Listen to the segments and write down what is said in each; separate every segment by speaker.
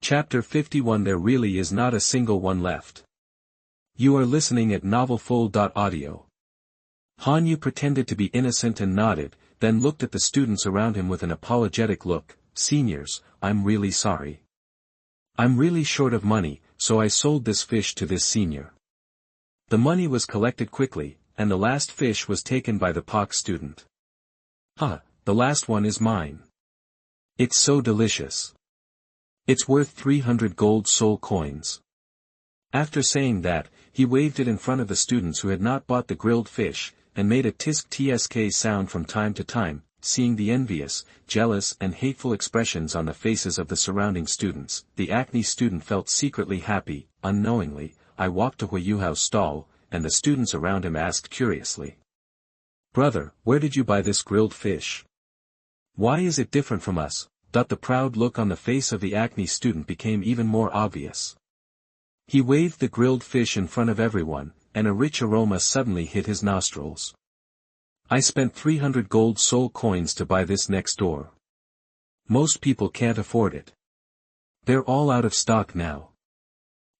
Speaker 1: Chapter 51. There really is not a single one left. You are listening at novelfull.audio. Hanyu pretended to be innocent and nodded, then looked at the students around him with an apologetic look. Seniors, I'm really sorry. I'm really short of money, so I sold this fish to this senior. The money was collected quickly, and the last fish was taken by the POC student. Huh, the last one is mine. It's so delicious. It's worth 300 gold soul coins. After saying that, he waved it in front of the students who had not bought the grilled fish, and made a tsk sound from time to time, seeing the envious, jealous and hateful expressions on the faces of the surrounding students. The acne student felt secretly happy. Unknowingly, I walked to Huiyuhao's stall, and the students around him asked curiously. Brother, where did you buy this grilled fish? Why is it different from us? The proud look on the face of the acne student became even more obvious. He waved the grilled fish in front of everyone, and a rich aroma suddenly hit his nostrils. I spent 300 gold soul coins to buy this next door. Most people can't afford it. They're all out of stock now.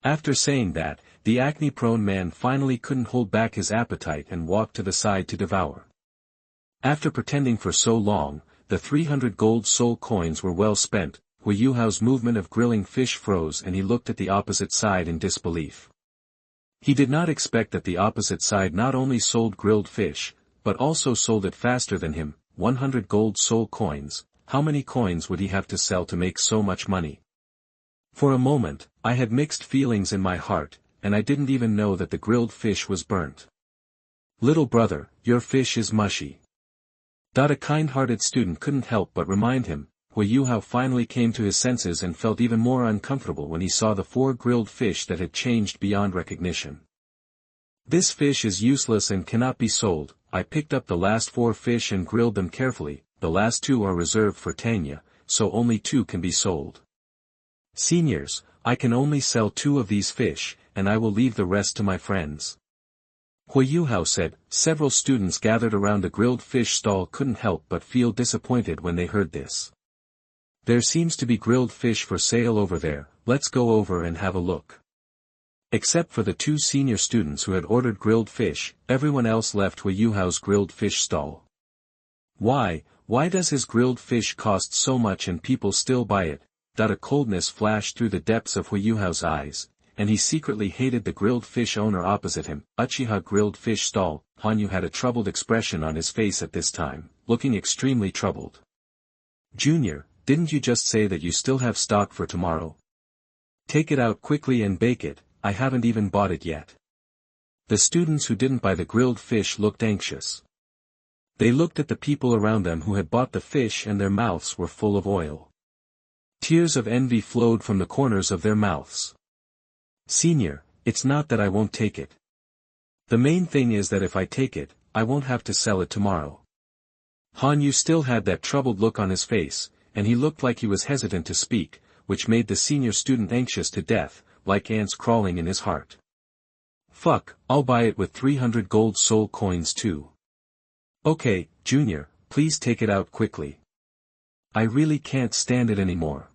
Speaker 1: After saying that, the acne-prone man finally couldn't hold back his appetite and walked to the side to devour. After pretending for so long, the 300 gold soul coins were well spent. Huiyuhao's movement of grilling fish froze and he looked at the opposite side in disbelief. He did not expect that the opposite side not only sold grilled fish, but also sold it faster than him. 100 gold soul coins. How many coins would he have to sell to make so much money? For a moment, I had mixed feelings in my heart, and I didn't even know that the grilled fish was burnt. Little brother, your fish is mushy. A kind-hearted student couldn't help but remind him. Huiyuhao finally came to his senses and felt even more uncomfortable when he saw the 4 grilled fish that had changed beyond recognition. This fish is useless and cannot be sold. I picked up the last 4 fish and grilled them carefully. The last 2 are reserved for Tanya, so only 2 can be sold. Seniors, I can only sell 2 of these fish, and I will leave the rest to my friends. Huiyuhao said. Several students gathered around the grilled fish stall couldn't help but feel disappointed when they heard this. There seems to be grilled fish for sale over there, let's go over and have a look. Except for the 2 senior students who had ordered grilled fish, everyone else left Huiyuhao's grilled fish stall. Why does his grilled fish cost so much and people still buy it? A coldness flashed through the depths of Huiyuhao's eyes, and he secretly hated the grilled fish owner opposite him. Uchiha grilled fish stall. Hanyu had a troubled expression on his face at this time, looking extremely troubled. Junior, didn't you just say that you still have stock for tomorrow? Take it out quickly and bake it, I haven't even bought it yet. The students who didn't buy the grilled fish looked anxious. They looked at the people around them who had bought the fish and their mouths were full of oil. Tears of envy flowed from the corners of their mouths. Senior, it's not that I won't take it. The main thing is that if I take it, I won't have to sell it tomorrow. Hanyu still had that troubled look on his face, and he looked like he was hesitant to speak, which made the senior student anxious to death, like ants crawling in his heart. Fuck, I'll buy it with 300 gold soul coins too. Okay, Junior, please take it out quickly. I really can't stand it anymore.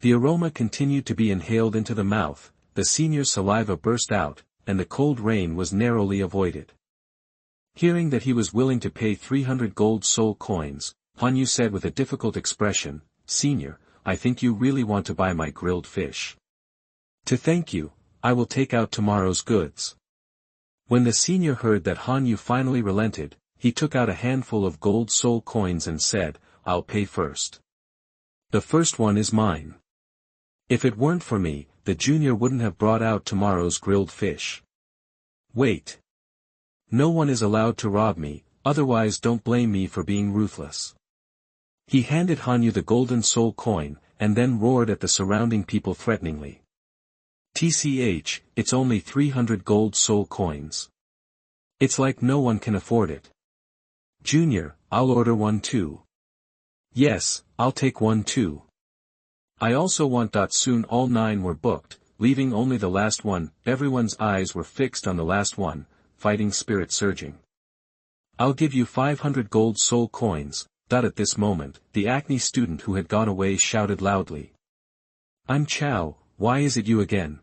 Speaker 1: The aroma continued to be inhaled into the mouth, the senior's saliva burst out, and the cold rain was narrowly avoided. Hearing that he was willing to pay 300 gold soul coins, Hanyu said with a difficult expression, Senior, I think you really want to buy my grilled fish. To thank you, I will take out tomorrow's goods. When the senior heard that Hanyu finally relented, he took out a handful of gold soul coins and said, I'll pay first. The first one is mine. If it weren't for me, the junior wouldn't have brought out tomorrow's grilled fish. Wait. No one is allowed to rob me, otherwise don't blame me for being ruthless. He handed Hanyu the golden soul coin, and then roared at the surrounding people threateningly. TCH, it's only 300 gold soul coins. It's like no one can afford it. Junior, I'll order one too. Yes, I'll take one too. I also want. Soon all 9 were booked, leaving only the last one. Everyone's eyes were fixed on the last one, fighting spirit surging. I'll give you 500 gold soul coins. At this moment, the acne student who had gone away shouted loudly. I'm Xiao, why is it you again?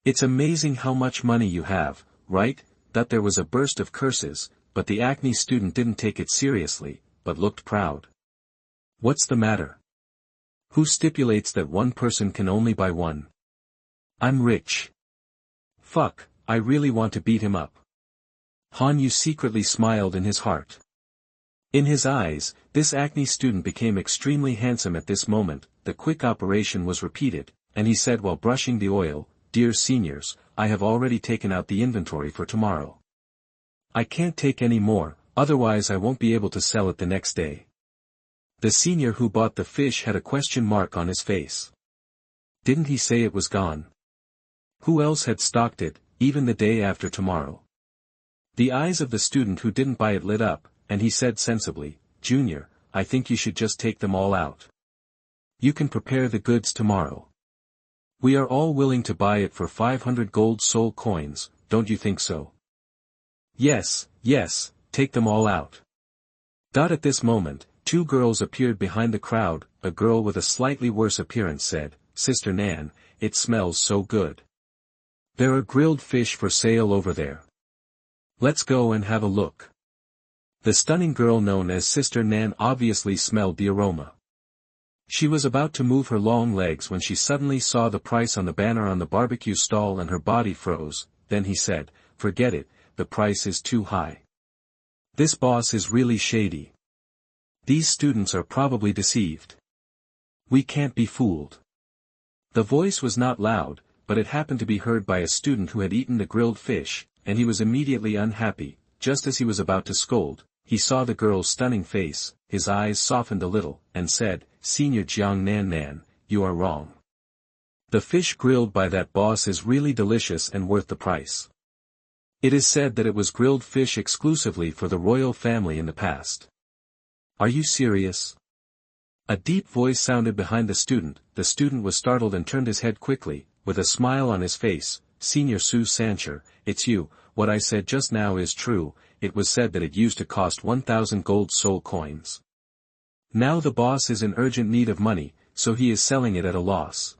Speaker 1: It's amazing how much money you have, right? That there was a burst of curses, but the acne student didn't take it seriously, but looked proud. What's the matter? Who stipulates that one person can only buy one? I'm rich. Fuck, I really want to beat him up. Han Yu secretly smiled in his heart. In his eyes, this acne student became extremely handsome at this moment. The quick operation was repeated, and he said while brushing the oil, "Dear seniors, I have already taken out the inventory for tomorrow. I can't take any more, otherwise I won't be able to sell it the next day." The senior who bought the fish had a question mark on his face. Didn't he say it was gone? Who else had stocked it, even the day after tomorrow? The eyes of the student who didn't buy it lit up, and he said sensibly, "Junior, I think you should just take them all out. You can prepare the goods tomorrow. We are all willing to buy it for 500 gold soul coins, don't you think so?" "Yes, yes, take them all out." At this moment, two girls appeared behind the crowd. A girl with a slightly worse appearance said, "Sister Nan, it smells so good. There are grilled fish for sale over there. Let's go and have a look." The stunning girl known as Sister Nan obviously smelled the aroma. She was about to move her long legs when she suddenly saw the price on the banner on the barbecue stall and her body froze. Then he said, "Forget it, the price is too high. This boss is really shady. These students are probably deceived. We can't be fooled." The voice was not loud, but it happened to be heard by a student who had eaten the grilled fish, and he was immediately unhappy. Just as he was about to scold, he saw the girl's stunning face, his eyes softened a little, and said, "Senior Jiang Nan Nan, you are wrong. The fish grilled by that boss is really delicious and worth the price. It is said that it was grilled fish exclusively for the royal family in the past." "Are you serious?" A deep voice sounded behind the student. The student was startled and turned his head quickly, with a smile on his face. "Senior Su Sancher, it's you. What I said just now is true. It was said that it used to cost 1,000 gold soul coins. Now the boss is in urgent need of money, so he is selling it at a loss.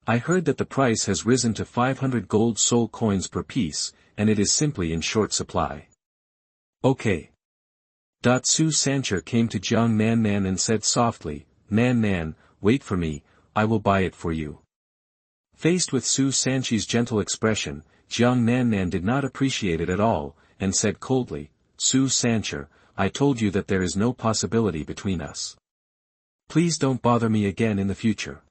Speaker 1: I heard that the price has risen to 500 gold soul coins per piece, and it is simply in short supply." "Okay." Su Sancher came to Jiang Nan Nan and said softly, "Nan Nan, wait for me, I will buy it for you." Faced with Su Sanchi's gentle expression, Jiang Nan Nan did not appreciate it at all, and said coldly, "Su Sancher, I told you that there is no possibility between us. Please don't bother me again in the future."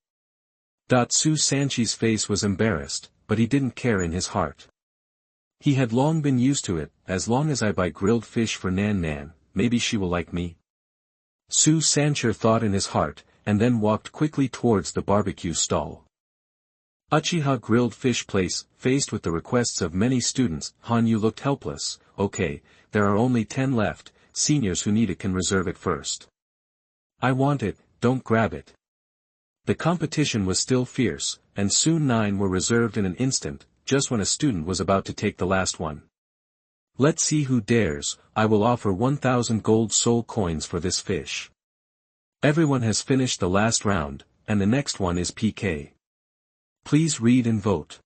Speaker 1: Su Sanchi's face was embarrassed, but he didn't care in his heart. He had long been used to it. As long as I buy grilled fish for Nan Nan, maybe she will like me. Su Sancher thought in his heart, and then walked quickly towards the barbecue stall. Uchiha grilled fish place. Faced with the requests of many students, Han Yu looked helpless. "Okay, there are only 10 left, seniors who need it can reserve it first." "I want it, don't grab it." The competition was still fierce, and soon 9 were reserved in an instant, just when a student was about to take the last one. "Let's see who dares. I will offer 1,000 gold soul coins for this fish." Everyone has finished the last round, and the next one is PK. Please read and vote.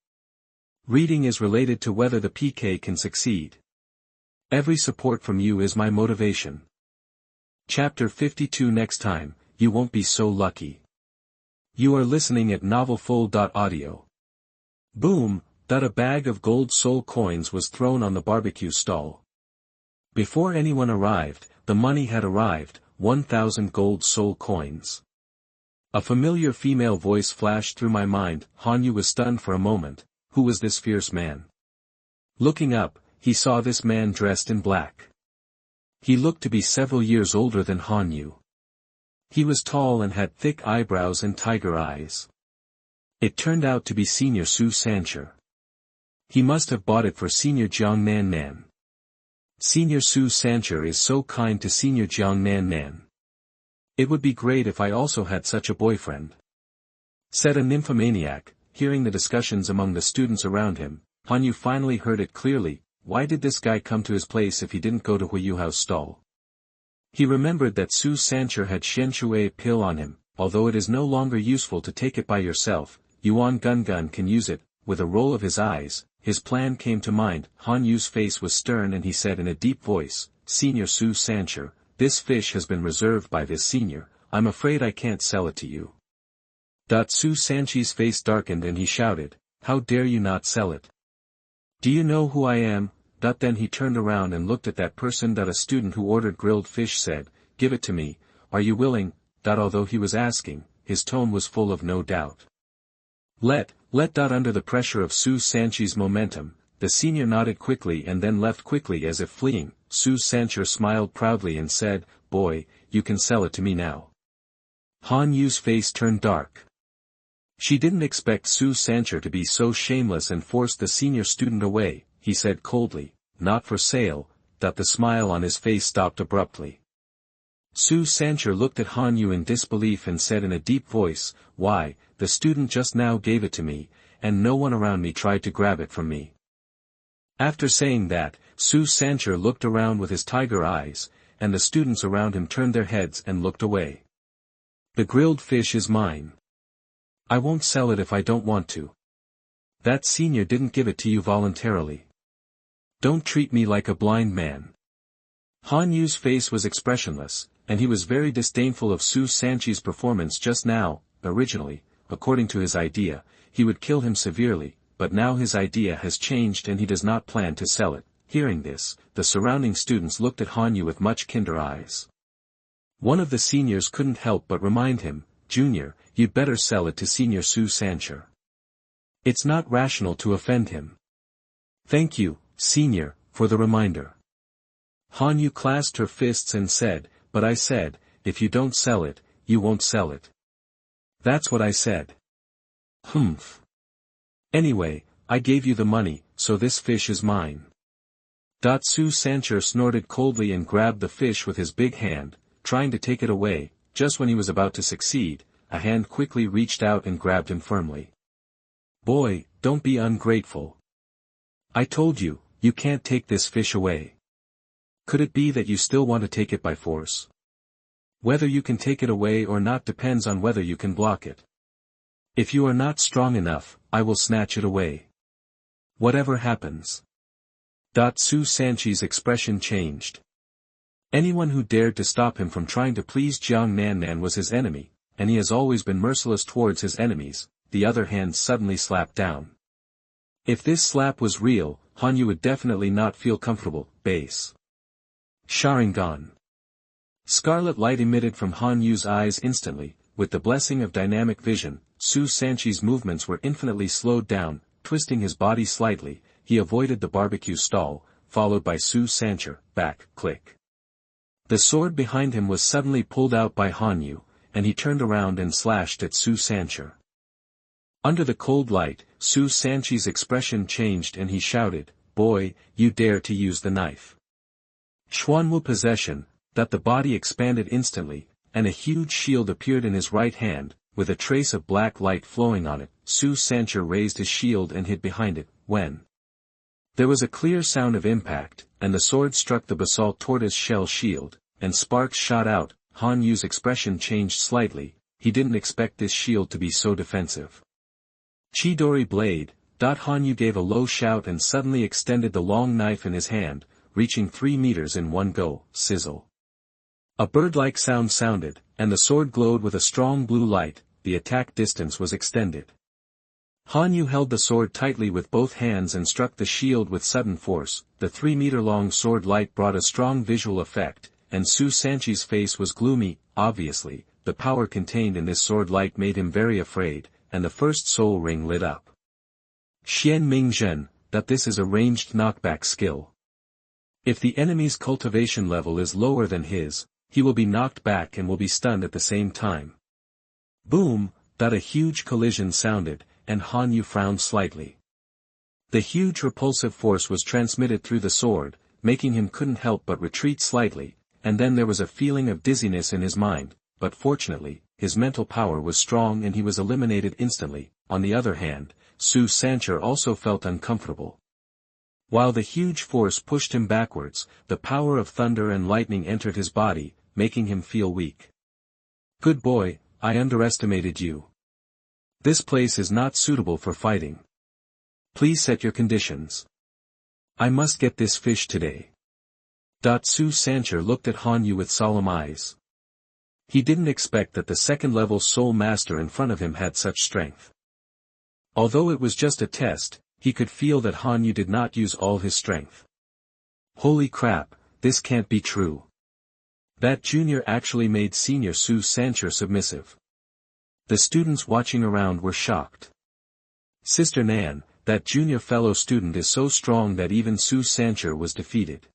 Speaker 1: Reading is related to whether the PK can succeed. Every support from you is my motivation. Chapter 52. Next time, you won't be so lucky. You are listening at novelfull.audio. Boom, a bag of gold soul coins was thrown on the barbecue stall. Before anyone arrived, the money had arrived, 1,000 gold soul coins. A familiar female voice flashed through my mind. Han Yu was stunned for a moment. Who was this fierce man? Looking up, he saw this man dressed in black. He looked to be several years older than Han Yu. He was tall and had thick eyebrows and tiger eyes. It turned out to be Senior Su Sancher. He must have bought it for Senior Jiang Nan Nan. Senior Su Sancher is so kind to Senior Jiang Nan Nan. It would be great if I also had such a boyfriend," said a nymphomaniac. Hearing the discussions among the students around him, Han Yu finally heard it clearly. Why did this guy come to his place if he didn't go to Huiyuhao's stall? He remembered that Su Sancher had Xianshui pill on him, although it is no longer useful to take it by yourself, Yuan Gungun can use it." With a roll of his eyes, his plan came to mind. Han Yu's face was stern and he said in a deep voice, "Senior Su Sancher, this fish has been reserved by this senior, I'm afraid I can't sell it to you." Su Sanchi's face darkened and he shouted, "How dare you not sell it? Do you know who I am?" Then he turned around and looked at that person. A student who ordered grilled fish said, "Give it to me, are you willing?" Although he was asking, his tone was full of no doubt. Let. Under the pressure of Su Sanchi's momentum, the senior nodded quickly and then left quickly as if fleeing. Su Sancher smiled proudly and said, "Boy, you can sell it to me now." Han Yu's face turned dark. She didn't expect Su Sancher to be so shameless and forced the senior student away. He said coldly, "Not for sale." The smile on his face stopped abruptly. Su Sancher looked at Han Yu in disbelief and said in a deep voice, "Why, the student just now gave it to me, and no one around me tried to grab it from me." After saying that, Su Sancher looked around with his tiger eyes, and the students around him turned their heads and looked away. "The grilled fish is mine. I won't sell it if I don't want to. That senior didn't give it to you voluntarily. Don't treat me like a blind man." Han Yu's face was expressionless, and he was very disdainful of Su Sanchi's performance just now. Originally, according to his idea, he would kill him severely, but now his idea has changed and he does not plan to sell it. Hearing this, the surrounding students looked at Han Yu with much kinder eyes. One of the seniors couldn't help but remind him, "Junior, you'd better sell it to Senior Su Sancher. It's not rational to offend him." "Thank you, Senior, for the reminder." Han Yu clasped her fists and said, "But I said, if you don't sell it, you won't sell it." "That's what I said." "Humph. Anyway, I gave you the money, so this fish is mine." Su Sancher snorted coldly and grabbed the fish with his big hand, trying to take it away. Just when he was about to succeed, a hand quickly reached out and grabbed him firmly. "Boy, don't be ungrateful. I told you, you can't take this fish away. Could it be that you still want to take it by force? Whether you can take it away or not depends on whether you can block it. If you are not strong enough, I will snatch it away. Whatever happens." Su Sanchi's expression changed. Anyone who dared to stop him from trying to please Jiang Nannan was his enemy, and he has always been merciless towards his enemies. The other hand suddenly slapped down. If this slap was real, Han Yu would definitely not feel comfortable. Base. Sharingan. Scarlet light emitted from Han Yu's eyes instantly. With the blessing of dynamic vision, Su Sanchi's movements were infinitely slowed down. Twisting his body slightly, he avoided the barbecue stall, followed by Su Sancher. Back, click. The sword behind him was suddenly pulled out by Han Yu, and he turned around and slashed at Su Sancher. Under the cold light, Su Sanchi's expression changed and he shouted, "Boy, you dare to use the knife." Xuanwu possession. The body expanded instantly, and a huge shield appeared in his right hand, with a trace of black light flowing on it. Su Sancher raised his shield and hid behind it. When there was a clear sound of impact, and the sword struck the basalt tortoise shell shield, and sparks shot out, Han Yu's expression changed slightly. He didn't expect this shield to be so defensive. Chidori blade. Han Yu gave a low shout and suddenly extended the long knife in his hand, reaching 3 meters in one go. Sizzle. A bird-like sound sounded, and the sword glowed with a strong blue light. The attack distance was extended. Han Yu held the sword tightly with both hands and struck the shield with sudden force. The 3-meter-long sword light brought a strong visual effect, and Su Sanchi's face was gloomy. Obviously, the power contained in this sword light made him very afraid, and the first soul ring lit up. Xian Ming Zhen, this is a ranged knockback skill. If the enemy's cultivation level is lower than his, he will be knocked back and will be stunned at the same time. Boom, a huge collision sounded, and Han Yu frowned slightly. The huge repulsive force was transmitted through the sword, making him couldn't help but retreat slightly, and then there was a feeling of dizziness in his mind, but fortunately, his mental power was strong and he was eliminated instantly. On the other hand, Su Sancher also felt uncomfortable. While the huge force pushed him backwards, the power of thunder and lightning entered his body, making him feel weak. "Good boy, I underestimated you. This place is not suitable for fighting. Please set your conditions. I must get this fish today. Su Sancher looked at Han Yu with solemn eyes. He didn't expect that the second-level soul master in front of him had such strength. Although it was just a test, he could feel that Han Yu did not use all his strength. Holy crap, this can't be true. That junior actually made senior Su Sancher submissive. The students watching around were shocked. Sister Nan, that junior fellow student is so strong that even Su Sancher was defeated.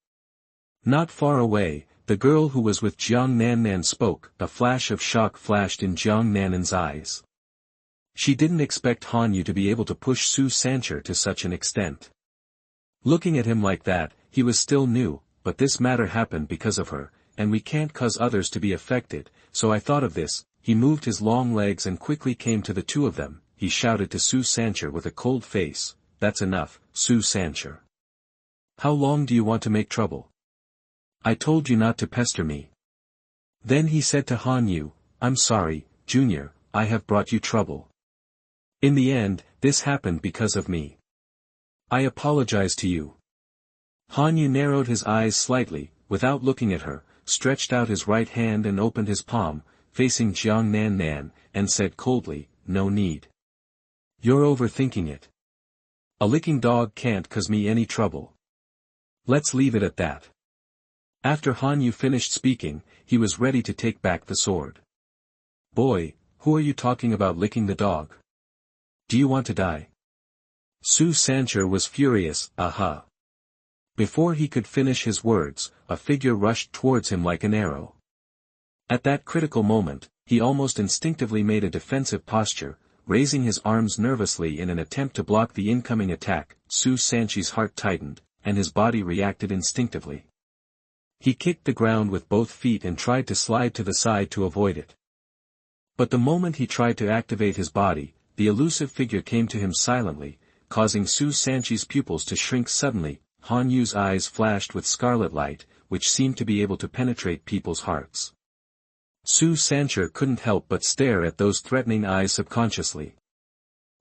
Speaker 1: Not far away, the girl who was with Jiang Nannan spoke. A flash of shock flashed in Jiang Nannan's eyes. She didn't expect Han Yu to be able to push Su Sancher to such an extent. Looking at him like that, he was still new, but this matter happened because of her, and we can't cause others to be affected, so I thought of this. He moved his long legs and quickly came to the two of them. He shouted to Su Sancher with a cold face, "That's enough, Su Sancher. How long do you want to make trouble? I told you not to pester me." Then he said to Han Yu, "I'm sorry, Junior, I have brought you trouble. In the end, this happened because of me. I apologize to you." Han Yu narrowed his eyes slightly, without looking at her, stretched out his right hand and opened his palm, facing Jiang Nannan, and said coldly, "No need. You're overthinking it. A licking dog can't cause me any trouble. Let's leave it at that." After Han Yu finished speaking, he was ready to take back the sword. "Boy, who are you talking about licking the dog? Do you want to die?" Su Sancher was furious. Aha! Before he could finish his words, a figure rushed towards him like an arrow. At that critical moment, he almost instinctively made a defensive posture, raising his arms nervously in an attempt to block the incoming attack. Su Sanchi's heart tightened, and his body reacted instinctively. He kicked the ground with both feet and tried to slide to the side to avoid it. But the moment he tried to activate his body, the elusive figure came to him silently, causing Su Sanchi's pupils to shrink suddenly. Han Yu's eyes flashed with scarlet light, which seemed to be able to penetrate people's hearts. Su Sancher couldn't help but stare at those threatening eyes subconsciously.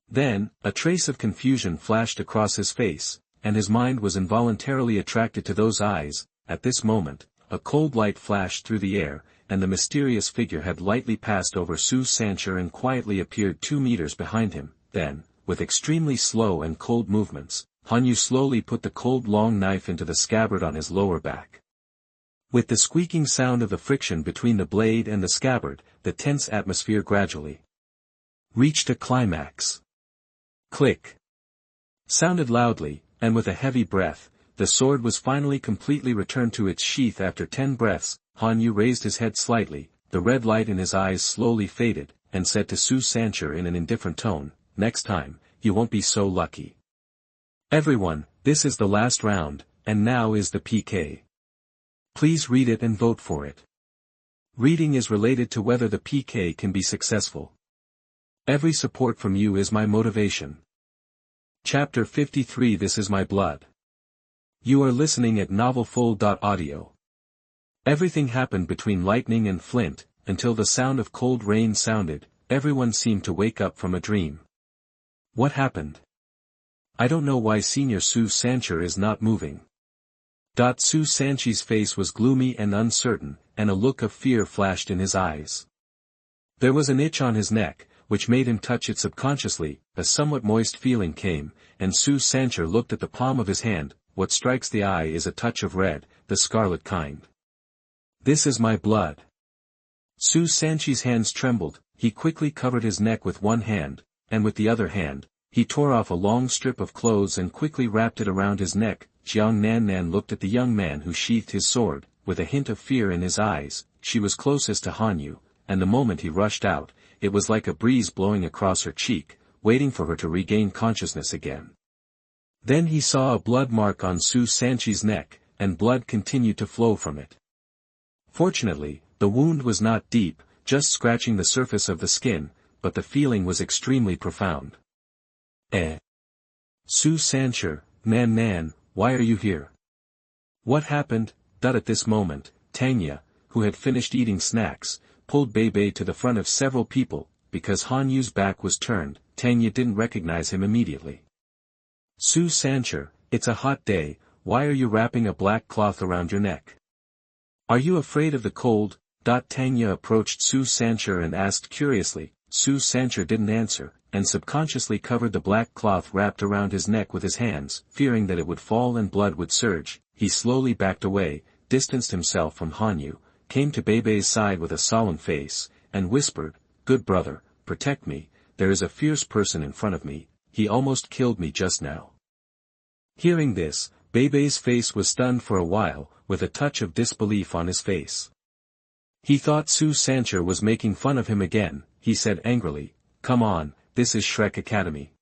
Speaker 1: Then, a trace of confusion flashed across his face, and his mind was involuntarily attracted to those eyes. At this moment, a cold light flashed through the air, and the mysterious figure had lightly passed over Su Sancher and quietly appeared 2 meters behind him. Then, with extremely slow and cold movements, Han Yu slowly put the cold long knife into the scabbard on his lower back. With the squeaking sound of the friction between the blade and the scabbard, the tense atmosphere gradually reached a climax. Click! Sounded loudly, and with a heavy breath, the sword was finally completely returned to its sheath after 10 breaths. Han Yu raised his head slightly, the red light in his eyes slowly faded, and said to Su Sancher in an indifferent tone, "Next time, you won't be so lucky. Everyone, this is the last round, and now is the PK. Please read it and vote for it. Reading is related to whether the PK can be successful. Every support from you is my motivation." Chapter 53. This is my blood. You are listening at novelfull.audio. Everything happened between lightning and flint, until the sound of cold rain sounded. Everyone seemed to wake up from a dream. What happened? I don't know why Senior Su Sancher is not moving. Su Sanchi's face was gloomy and uncertain, and a look of fear flashed in his eyes. There was an itch on his neck, which made him touch it subconsciously. A somewhat moist feeling came, and Su Sancher looked at the palm of his hand. What strikes the eye is a touch of red, the scarlet kind. This is my blood. Su Sanchi's hands trembled. He quickly covered his neck with one hand, and with the other hand, he tore off a long strip of clothes and quickly wrapped it around his neck. Jiang Nannan looked at the young man who sheathed his sword, with a hint of fear in his eyes. She was closest to Han Yu, and the moment he rushed out, it was like a breeze blowing across her cheek, waiting for her to regain consciousness again. Then he saw a blood mark on Su Sanchi's neck, and blood continued to flow from it. Fortunately, the wound was not deep, just scratching the surface of the skin, but the feeling was extremely profound. Su Sancher, Nan, why are you here? What happened? At this moment, Tanya, who had finished eating snacks, pulled Beibei to the front of several people. Because Han Yu's back was turned, Tang didn't recognize him immediately. Su Sancher, it's a hot day, why are you wrapping a black cloth around your neck? Are you afraid of the cold? Tang approached Su Sancher and asked curiously. Su Sancher didn't answer, and subconsciously covered the black cloth wrapped around his neck with his hands, fearing that it would fall and blood would surge. He slowly backed away, distanced himself from Han Yu, came to Beibei's side with a solemn face, and whispered, "Good brother, protect me, there is a fierce person in front of me, he almost killed me just now." Hearing this, Beibei's face was stunned for a while, with a touch of disbelief on his face. He thought Su Sancher was making fun of him again. He said angrily, "Come on, this is Shrek Academy.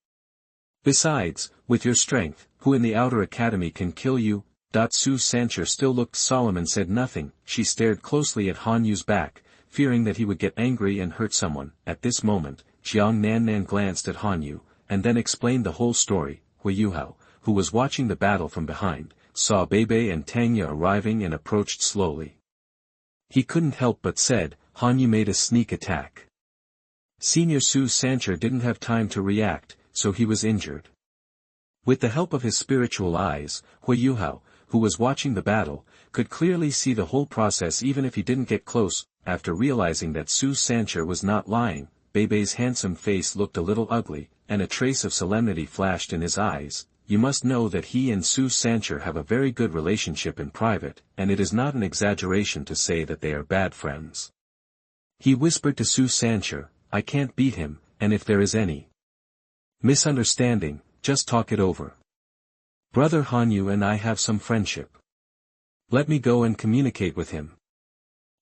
Speaker 1: Besides, with your strength, who in the outer academy can kill you?" Su Sancher still looked solemn and said nothing. She stared closely at Han Yu's back, fearing that he would get angry and hurt someone. At this moment, Jiang Nannan glanced at Han Yu, and then explained the whole story. Hui Yuhao, who was watching the battle from behind, saw Beibei and Tang arriving and approached slowly. He couldn't help but said, "Han Yu made a sneak attack." Senior Su Sancher didn't have time to react, so he was injured. With the help of his spiritual eyes, Hui Yuhao, who was watching the battle, could clearly see the whole process even if he didn't get close. After realizing that Su Sancher was not lying, Beibei's handsome face looked a little ugly, and a trace of solemnity flashed in his eyes. "You must know that he and Su Sancher have a very good relationship in private, and it is not an exaggeration to say that they are bad friends." He whispered to Su Sancher, "I can't beat him, and if there is any misunderstanding, just talk it over. Brother Han Yu and I have some friendship. Let me go and communicate with him."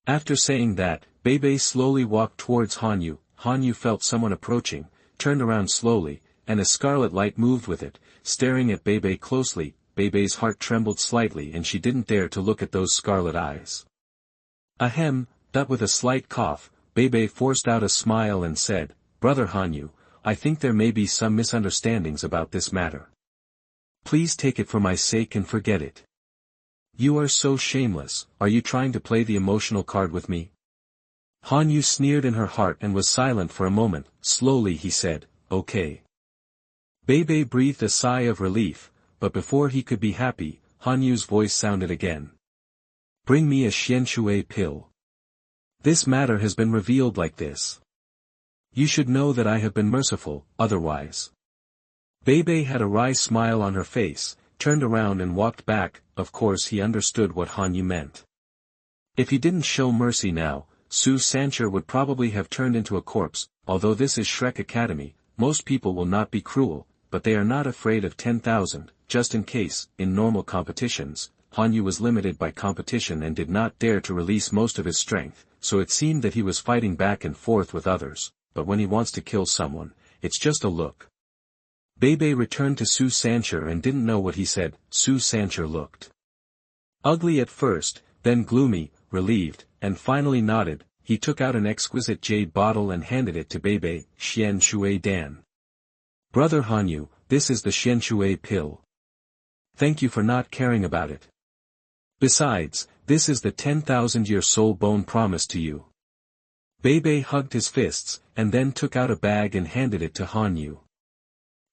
Speaker 1: After saying that, Beibei slowly walked towards Han Yu. Han Yu felt someone approaching, turned around slowly, and a scarlet light moved with it, staring at Beibei closely. Beibei's heart trembled slightly and she didn't dare to look at those scarlet eyes. Ahem, with a slight cough, Beibei forced out a smile and said, "Brother Han Yu, I think there may be some misunderstandings about this matter. Please take it for my sake and forget it." "You are so shameless, are you trying to play the emotional card with me?" Han Yu sneered in her heart and was silent for a moment. Slowly he said, "Okay." Beibei breathed a sigh of relief, but before he could be happy, Han Yu's voice sounded again. "Bring me a Xianshui pill. This matter has been revealed like this. You should know that I have been merciful, otherwise." Beibei had a wry smile on her face, turned around and walked back. Of course he understood what Han Yu meant. If he didn't show mercy now, Su Sancher would probably have turned into a corpse. Although this is Shrek Academy, most people will not be cruel, but they are not afraid of 10,000, just in case. In normal competitions, Han Yu was limited by competition and did not dare to release most of his strength, so it seemed that he was fighting back and forth with others, but when he wants to kill someone, it's just a look. Beibei returned to Su Sancher and didn't know what he said. Su Sancher looked ugly at first, then gloomy, relieved, and finally nodded. He took out an exquisite jade bottle and handed it to Beibei. "Xian Shui Dan. Brother Han Yu, this is the Xian Shui pill. Thank you for not caring about it. Besides, this is the 10,000-year soul bone promised to you." Beibei hugged his fists, and then took out a bag and handed it to Han Yu.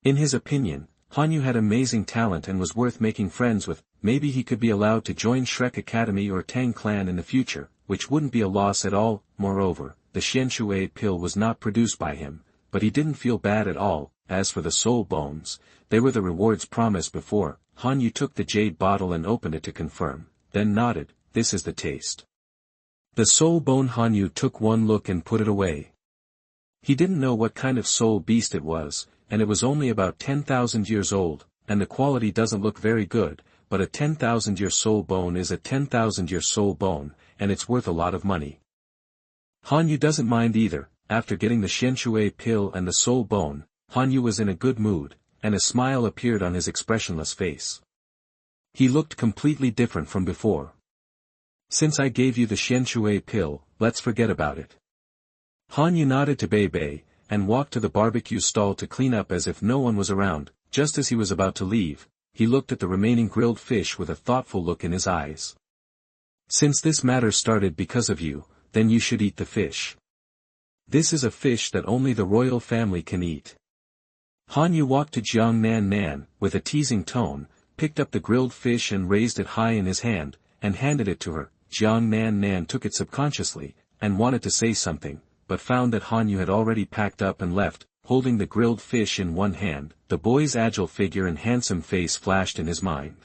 Speaker 1: In his opinion, Han Yu had amazing talent and was worth making friends with. Maybe he could be allowed to join Shrek Academy or Tang Clan in the future, which wouldn't be a loss at all. Moreover, the Xianshui pill was not produced by him, but he didn't feel bad at all. As for the soul bones, they were the rewards promised before. Han Yu took the jade bottle and opened it to confirm, then nodded. "This is the taste." The soul bone. Han Yu took one look and put it away. He didn't know what kind of soul beast it was, and it was only about 10,000 years old, and the quality doesn't look very good, but a 10,000-year soul bone is a 10,000-year soul bone, and it's worth a lot of money. Han Yu doesn't mind either. After getting the Xianshui pill and the soul bone, Han Yu was in a good mood, and a smile appeared on his expressionless face. He looked completely different from before. "Since I gave you the Xianshui pill, let's forget about it." Han Yu nodded to Beibei, and walked to the barbecue stall to clean up as if no one was around. Just as he was about to leave, he looked at the remaining grilled fish with a thoughtful look in his eyes. "Since this matter started because of you, then you should eat the fish. This is a fish that only the royal family can eat. Han Yu walked to Jiang Nan Nan, with a teasing tone, picked up the grilled fish and raised it high in his hand, and handed it to her. Jiang Nan Nan took it subconsciously, and wanted to say something, but found that Han Yu had already packed up and left, holding the grilled fish in one hand. The boy's agile figure and handsome face flashed in his mind.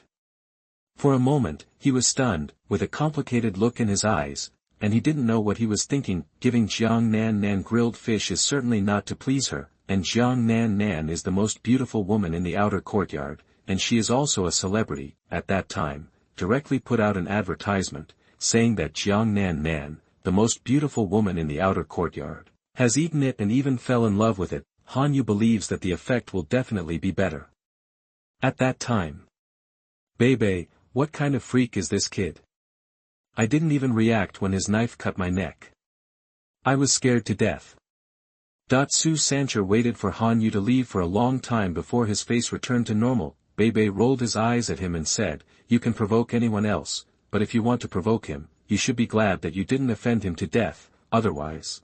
Speaker 1: For a moment, he was stunned, with a complicated look in his eyes, and he didn't know what he was thinking. Giving Jiang Nan Nan grilled fish is certainly not to please her, and Jiang Nan Nan is the most beautiful woman in the outer courtyard, and she is also a celebrity. At that time, directly put out an advertisement, saying that Jiang Nan Nan, the most beautiful woman in the outer courtyard, has eaten it and even fell in love with it. Han Yu believes that the effect will definitely be better. At that time. Beibei, what kind of freak is this kid? I didn't even react when his knife cut my neck. I was scared to death. Su Sancher waited for Han Yu to leave for a long time before his face returned to normal. Beibei rolled his eyes at him and said, "You can provoke anyone else, but if you want to provoke him, you should be glad that you didn't offend him to death, otherwise.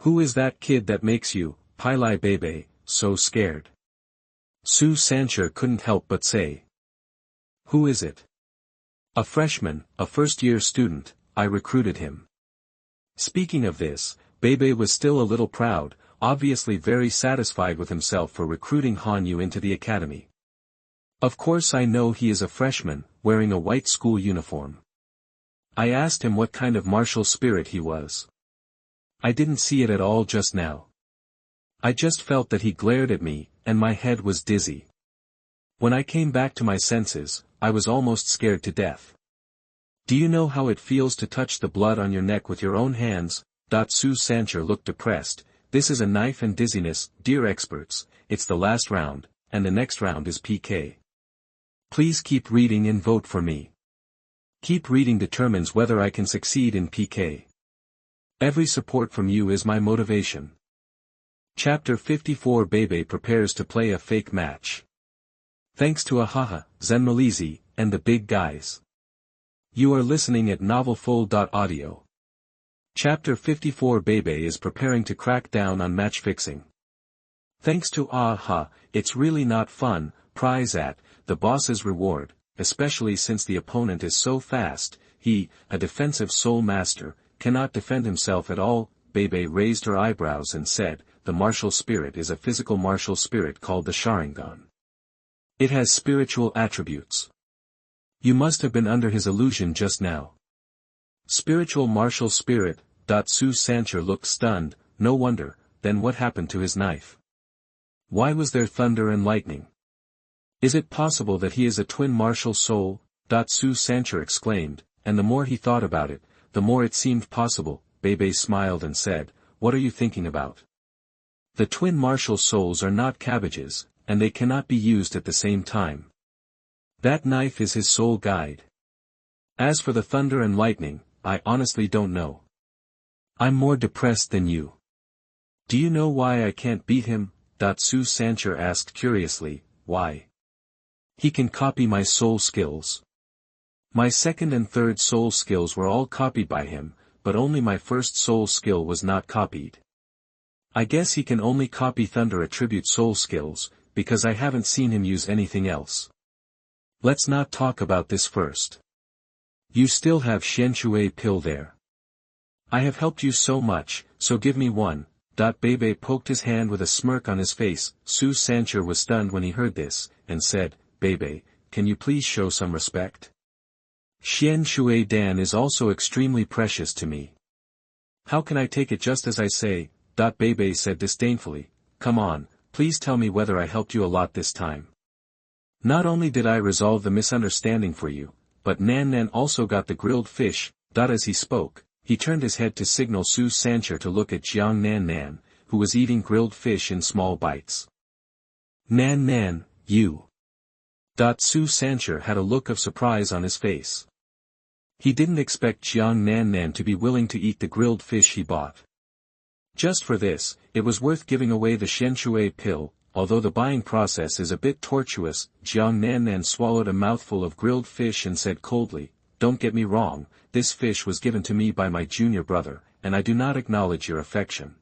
Speaker 1: Who is that kid that makes you, Pilai Beibei, so scared?" Su Sancher couldn't help but say. "Who is it?" "A freshman, a first-year student, I recruited him." Speaking of this, Beibei was still a little proud, obviously very satisfied with himself for recruiting Han Yu into the academy. "Of course I know he is a freshman, wearing a white school uniform. I asked him what kind of martial spirit he was. I didn't see it at all just now. I just felt that he glared at me, and my head was dizzy. When I came back to my senses, I was almost scared to death. Do you know how it feels to touch the blood on your neck with your own hands?" Su Sancher looked depressed. "This is a knife and dizziness, dear experts. It's the last round, and the next round is PK. Please keep reading and vote for me. Keep reading determines whether I can succeed in PK. Every support from you is my motivation." Chapter 54. Beibei prepares to play a fake match. Thanks to Ahaha, Zhenmo Lezi, and the big guys. You are listening at novelfull.audio. Chapter 54. Beibei is preparing to crack down on match fixing. Thanks to Ahaha, it's really not fun. Prize at the boss's reward, especially since the opponent is so fast. He, a defensive soul master, cannot defend himself at all. Beibei raised her eyebrows and said, "The martial spirit is a physical martial spirit called the Sharingan. It has spiritual attributes. You must have been under his illusion just now." Spiritual martial spirit. Su Sancher looked stunned. No wonder, then what happened to his knife? Why was there thunder and lightning? Is it possible that he is a twin martial soul? Su Sancher exclaimed, and the more he thought about it, the more it seemed possible. Beibei smiled and said, "What are you thinking about? The twin martial souls are not cabbages, and they cannot be used at the same time. That knife is his soul guide. As for the thunder and lightning, I honestly don't know. I'm more depressed than you." "Do you know why I can't beat him?" Su Sancher asked curiously. "Why?" "He can copy my soul skills. My second and third soul skills were all copied by him, but only my first soul skill was not copied. I guess he can only copy thunder attribute soul skills, because I haven't seen him use anything else. Let's not talk about this first. You still have Xianshui pill there. I have helped you so much, so give me one." Beibei poked his hand with a smirk on his face. Su Sancher was stunned when he heard this, and said, "Beibei, can you please show some respect? Xianshui Dan is also extremely precious to me. How can I take it just as I say?" Beibei said disdainfully. "Come on, please tell me whether I helped you a lot this time. Not only did I resolve the misunderstanding for you, but Nan Nan also got the grilled fish." As he spoke, he turned his head to signal Su Sancher to look at Jiang Nan Nan, who was eating grilled fish in small bites. "Nan Nan, you." Su Sancher had a look of surprise on his face. He didn't expect Jiang Nan Nan to be willing to eat the grilled fish he bought. Just for this, it was worth giving away the Xianshui pill. Although the buying process is a bit tortuous. Jiang Nan Nan swallowed a mouthful of grilled fish and said coldly, don't get me wrong, this fish was given to me by my junior brother, and I do not acknowledge your affection.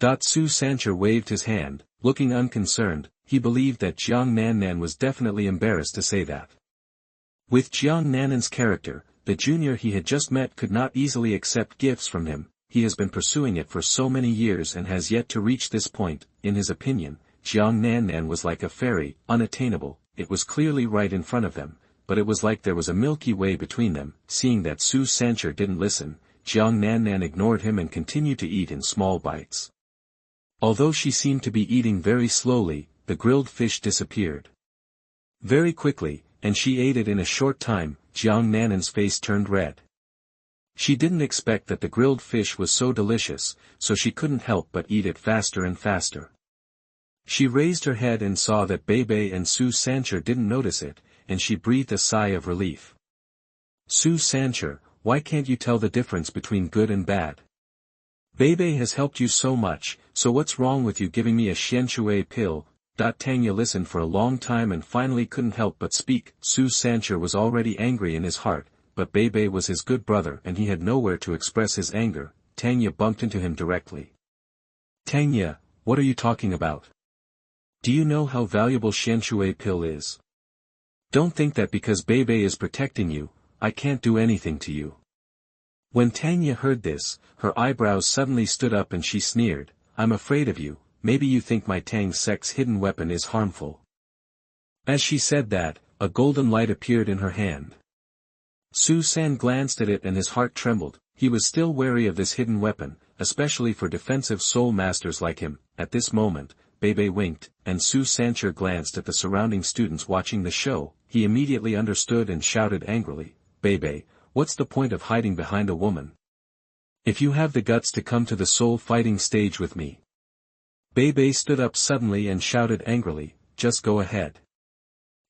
Speaker 1: Su Sancher waved his hand, looking unconcerned. He believed that Jiang Nannan was definitely embarrassed to say that. With Jiang Nannan's character, the junior he had just met could not easily accept gifts from him. He has been pursuing it for so many years and has yet to reach this point. In his opinion, Jiang Nannan was like a fairy, unattainable. It was clearly right in front of them, but it was like there was a Milky Way between them. Seeing that Su Sancher didn't listen, Jiang Nannan ignored him and continued to eat in small bites. Although she seemed to be eating very slowly, the grilled fish disappeared very quickly, and she ate it in a short time. Jiang Nannan's face turned red. She didn't expect that the grilled fish was so delicious, so she couldn't help but eat it faster and faster. She raised her head and saw that Beibei and Su Sancher didn't notice it, and she breathed a sigh of relief. Su Sancher, why can't you tell the difference between good and bad? Beibei has helped you so much, so what's wrong with you giving me a xianshui pill? Tanya listened for a long time and finally couldn't help but speak. Su Sancher was already angry in his heart, but Beibei was his good brother and he had nowhere to express his anger. Tanya bumped into him directly. Tanya, what are you talking about? Do you know how valuable xianshui pill is? Don't think that because Beibei is protecting you, I can't do anything to you. When Tanya heard this, her eyebrows suddenly stood up and she sneered, I'm afraid of you, maybe you think my Tang Sect's hidden weapon is harmful. As she said that, a golden light appeared in her hand. Su San glanced at it and his heart trembled. He was still wary of this hidden weapon, especially for defensive soul masters like him. At this moment, Beibei winked, and Su Sancher glanced at the surrounding students watching the show. He immediately understood and shouted angrily, Beibei, what's the point of hiding behind a woman? If you have the guts to come to the soul fighting stage with me. Beibei stood up suddenly and shouted angrily, just go ahead.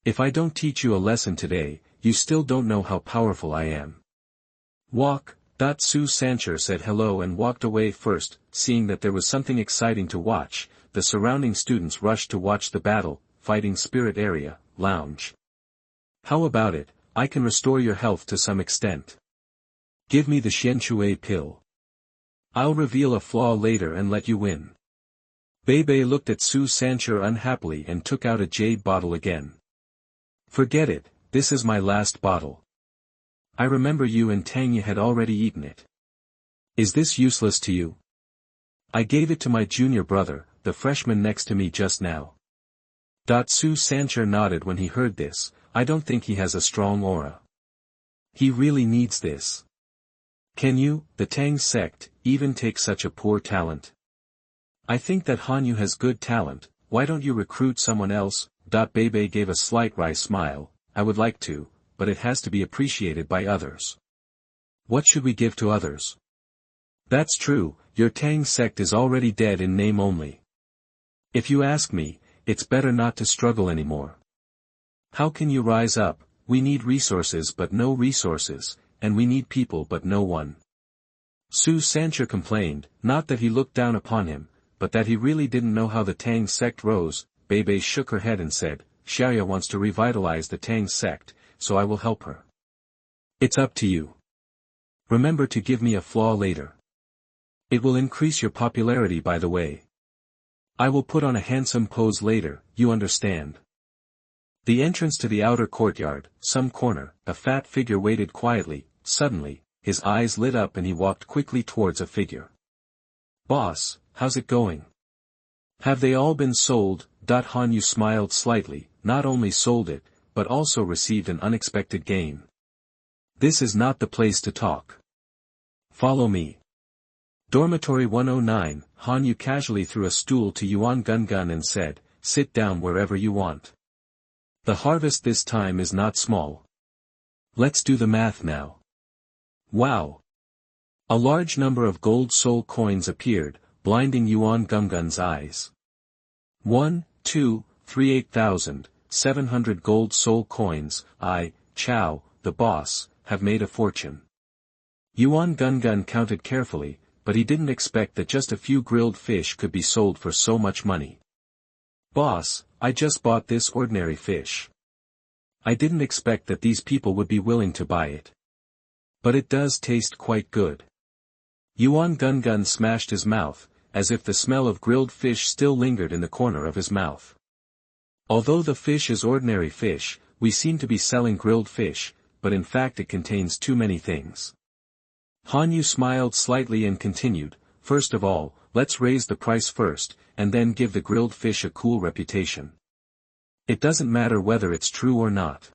Speaker 1: If I don't teach you a lesson today, you still don't know how powerful I am. Walk. Su Sancher said hello and walked away first. Seeing that there was something exciting to watch, the surrounding students rushed to watch the battle. Fighting spirit area, lounge. How about it, I can restore your health to some extent. Give me the xianshui pill. I'll reveal a flaw later and let you win. Beibei looked at Su Sancher unhappily and took out a jade bottle again. Forget it, this is my last bottle. I remember you and Tanya had already eaten it. Is this useless to you? I gave it to my junior brother, the freshman next to me just now. Su Sancher nodded when he heard this. I don't think he has a strong aura. He really needs this. Can you, the Tang Sect, even take such a poor talent? I think that Hanyu has good talent, why don't you recruit someone else? Beibei gave a slight wry smile, I would like to, but it has to be appreciated by others. What should we give to others? That's true, your Tang Sect is already dead in name only. If you ask me, it's better not to struggle anymore. How can you rise up? We need resources but no resources, and we need people but no one. Su Sancher complained, not that he looked down upon him, but that he really didn't know how the Tang Sect rose. Beibei shook her head and said, Xiaoya wants to revitalize the Tang Sect, so I will help her. It's up to you. Remember to give me a flaw later. It will increase your popularity by the way. I will put on a handsome pose later, you understand. The entrance to the outer courtyard, some corner, a fat figure waited quietly. Suddenly, his eyes lit up and he walked quickly towards a figure. Boss, how's it going? Have they all been sold? Hanyu smiled slightly, not only sold it, but also received an unexpected gain. This is not the place to talk. Follow me. Dormitory 109, Hanyu casually threw a stool to Yuan Gungun and said, sit down wherever you want. The harvest this time is not small. Let's do the math now. Wow! A large number of gold soul coins appeared, blinding Yuan Gungun's eyes. 1, 2, 3 8,700 gold soul coins. Chao, the boss, have made a fortune. Yuan Gungun counted carefully, but he didn't expect that just a few grilled fish could be sold for so much money. Boss, I just bought this ordinary fish. I didn't expect that these people would be willing to buy it. But it does taste quite good. Yuan Gun smashed his mouth, as if the smell of grilled fish still lingered in the corner of his mouth. Although the fish is ordinary fish, we seem to be selling grilled fish, but in fact it contains too many things. Han Yu smiled slightly and continued, first of all, let's raise the price first, and then give the grilled fish a cool reputation. It doesn't matter whether it's true or not.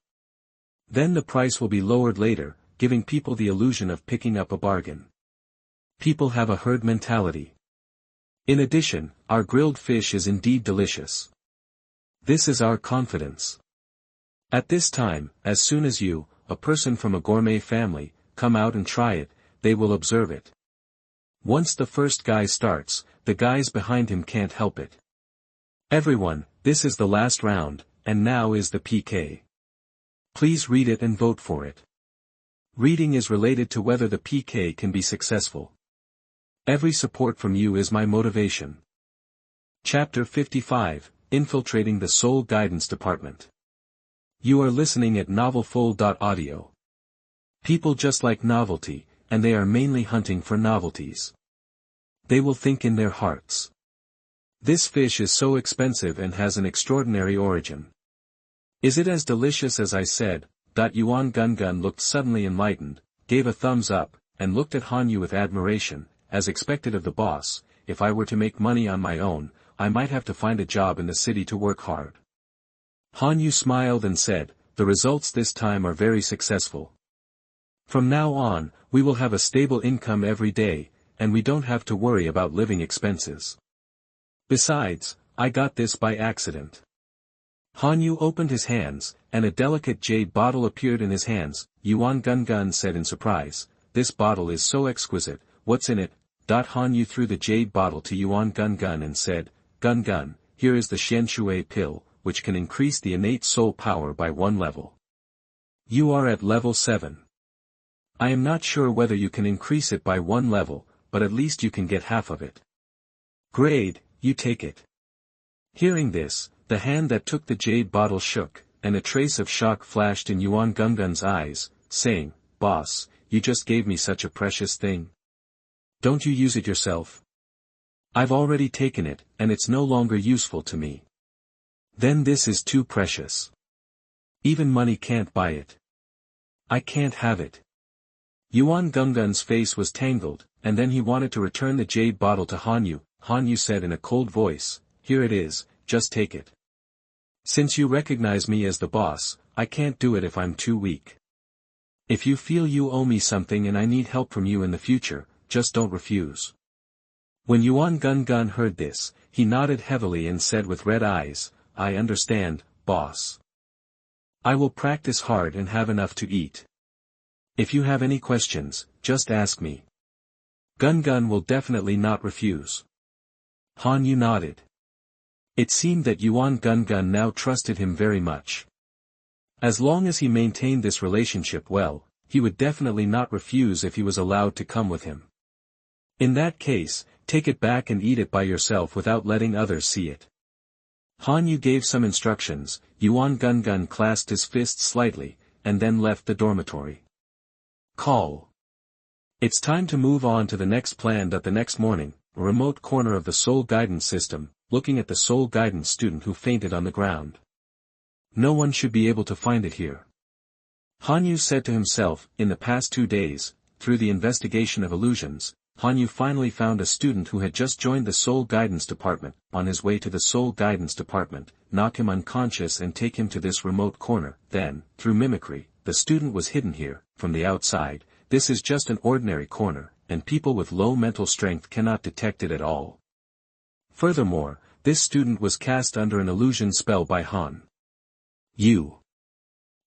Speaker 1: Then the price will be lowered later, giving people the illusion of picking up a bargain. People have a herd mentality. In addition, our grilled fish is indeed delicious. This is our confidence. At this time, as soon as you, a person from a gourmet family, come out and try it, they will observe it. Once the first guy starts, the guys behind him can't help it. Everyone, this is the last round, and now is the PK. Please read it and vote for it. Reading is related to whether the PK can be successful. Every support from you is my motivation. Chapter 55, Infiltrating the Soul Guidance Department. You are listening at novelfull.audio. People just like novelty, and they are mainly hunting for novelties. They will think in their hearts. This fish is so expensive and has an extraordinary origin. Is it as delicious as I said? Yuan Gun looked suddenly enlightened, gave a thumbs up, and looked at Han Yu with admiration, as expected of the boss. If I were to make money on my own, I might have to find a job in the city to work hard. Han Yu smiled and said, the results this time are very successful. From now on, we will have a stable income every day, and we don't have to worry about living expenses. Besides, I got this by accident. Han Yu opened his hands, and a delicate jade bottle appeared in his hands. Yuan Gun said in surprise, this bottle is so exquisite, what's in it? Han Yu threw the jade bottle to Yuan Gun and said, Gun, here is the Xianshui pill, which can increase the innate soul power by 1 level. You are at level 7. I am not sure whether you can increase it by 1 level, but at least you can get half of it. Grade, you take it. Hearing this, the hand that took the jade bottle shook, and a trace of shock flashed in Yuan Gun's eyes, saying, Boss, you just gave me such a precious thing. Don't you use it yourself? I've already taken it, and it's no longer useful to me. Then this is too precious. Even money can't buy it. I can't have it. Yuan Gun's face was tangled, and then he wanted to return the jade bottle to Han Yu. Han Yu said in a cold voice, here it is, just take it. Since you recognize me as the boss, I can't do it if I'm too weak. If you feel you owe me something and I need help from you in the future, just don't refuse. When Yuan Gun heard this, he nodded heavily and said with red eyes, I understand, boss. I will practice hard and have enough to eat. If you have any questions, just ask me. Gun will definitely not refuse. Han Yu nodded. It seemed that Yuan Gun now trusted him very much. As long as he maintained this relationship well, he would definitely not refuse if he was allowed to come with him. In that case, take it back and eat it by yourself without letting others see it. Han Yu gave some instructions. Yuan Gun clasped his fists slightly, and then left the dormitory. Call. It's time to move on to the next plan. The next morning, a remote corner of the soul guidance system, looking at the soul guidance student who fainted on the ground. No one should be able to find it here. Han Yu said to himself, in the past 2 days, through the investigation of illusions, Han Yu finally found a student who had just joined the Soul Guidance Department. On his way to the Soul Guidance Department, knock him unconscious and take him to this remote corner. Then, through mimicry, the student was hidden here. From the outside, this is just an ordinary corner, and people with low mental strength cannot detect it at all. Furthermore, this student was cast under an illusion spell by Han Yu.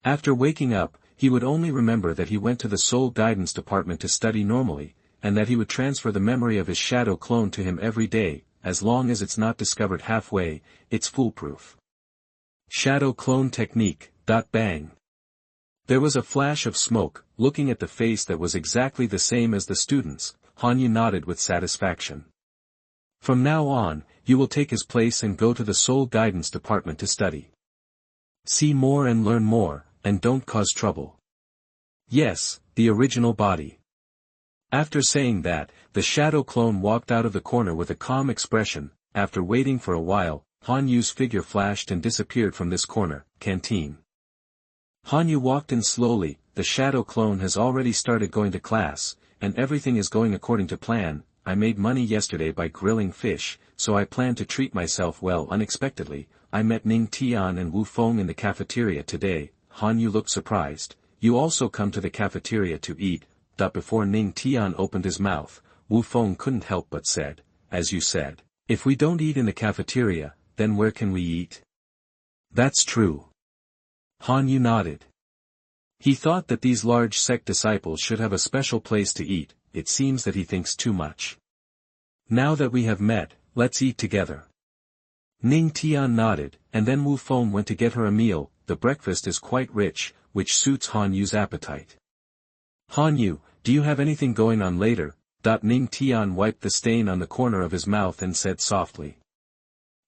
Speaker 1: After waking up, he would only remember that he went to the Soul Guidance Department to study normally, and that he would transfer the memory of his shadow clone to him every day. As long as it's not discovered halfway, it's foolproof. Shadow clone technique. Bang. There was a flash of smoke. Looking at the face that was exactly the same as the student's, Han Yu nodded with satisfaction. From now on, you will take his place and go to the Soul Guidance Department to study. See more and learn more, and don't cause trouble. Yes, the original body. After saying that, the shadow clone walked out of the corner with a calm expression. After waiting for a while, Han Yu's figure flashed and disappeared from this corner, canteen. Han Yu walked in slowly. The shadow clone has already started going to class, and everything is going according to plan. I made money yesterday by grilling fish, so I plan to treat myself well. Unexpectedly, I met Ning, Tian and Wu Feng in the cafeteria today. Han Yu looked surprised. You also come to the cafeteria to eat? Before Ning Tian opened his mouth, Wu Feng couldn't help but said, as you said, if we don't eat in the cafeteria, then where can we eat? That's true. Han Yu nodded. He thought that these large sect disciples should have a special place to eat. It seems that he thinks too much. Now that we have met, let's eat together. Ning Tian nodded, and then Wu Feng went to get her a meal. The breakfast is quite rich, which suits Han Yu's appetite. Han Yu, do you have anything going on later? Ning Tian wiped the stain on the corner of his mouth and said softly.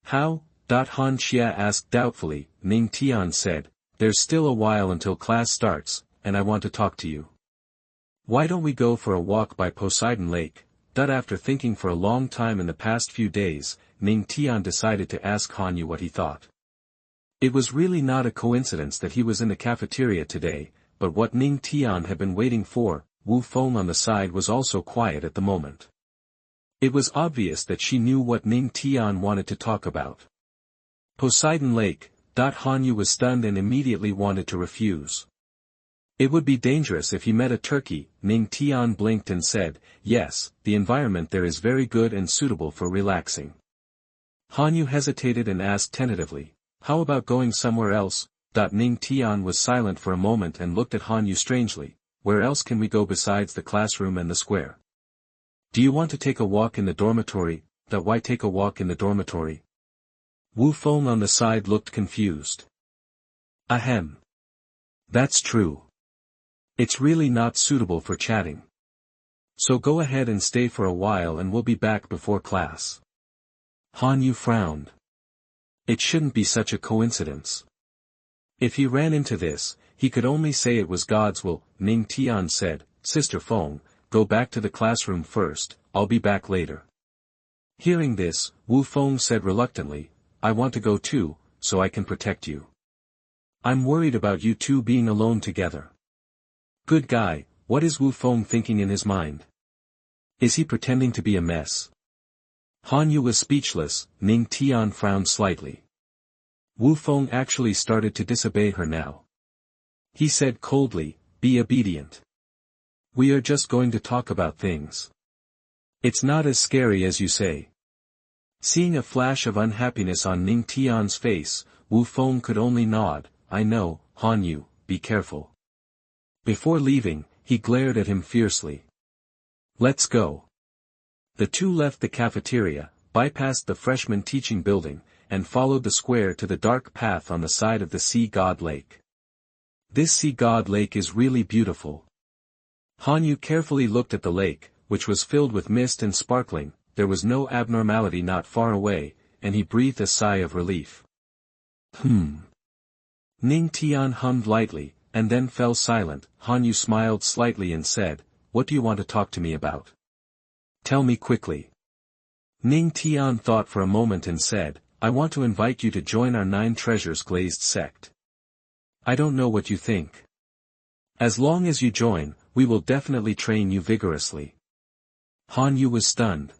Speaker 1: How? Han Xia asked doubtfully. Ning Tian said, there's still a while until class starts, and I want to talk to you. Why don't we go for a walk by Poseidon Lake? After thinking for a long time in the past few days, Ning Tian decided to ask Han Yu what he thought. It was really not a coincidence that he was in the cafeteria today, but what Ning Tian had been waiting for. Wu Feng on the side was also quiet at the moment. It was obvious that she knew what Ning Tian wanted to talk about. Poseidon Lake. Han Yu was stunned and immediately wanted to refuse. It would be dangerous if he met a turkey. Ning Tian blinked and said, yes, the environment there is very good and suitable for relaxing. Han Yu hesitated and asked tentatively, how about going somewhere else? Ning Tian was silent for a moment and looked at Han Yu strangely. Where else can we go besides the classroom and the square? Do you want to take a walk in the dormitory? Why take a walk in the dormitory? Wu Feng on the side looked confused. Ahem. That's true. It's really not suitable for chatting. So go ahead and stay for a while and we'll be back before class. Han Yu frowned. It shouldn't be such a coincidence. If he ran into this, he could only say it was God's will. Ning Tian said, Sister Feng, go back to the classroom first, I'll be back later. Hearing this, Wu Feng said reluctantly, I want to go too, so I can protect you. I'm worried about you two being alone together. Good guy, what is Wu Feng thinking in his mind? Is he pretending to be a mess? Han Yu was speechless. Ning Tian frowned slightly. Wu Feng actually started to disobey her now. He said coldly, be obedient. We are just going to talk about things. It's not as scary as you say. Seeing a flash of unhappiness on Ning Tian's face, Wu Feng could only nod. I know, Han Yu, be careful. Before leaving, he glared at him fiercely. Let's go. The two left the cafeteria, bypassed the freshman teaching building, and followed the square to the dark path on the side of the Sea God Lake. This Sea God Lake is really beautiful. Han Yu carefully looked at the lake, which was filled with mist and sparkling. There was no abnormality not far away, and he breathed a sigh of relief. Ning Tian hummed lightly, and then fell silent. Han Yu smiled slightly and said, what do you want to talk to me about? Tell me quickly. Ning Tian thought for a moment and said, I want to invite you to join our 9 treasures glazed sect. I don't know what you think. As long as you join, we will definitely train you vigorously. Han Yu was stunned.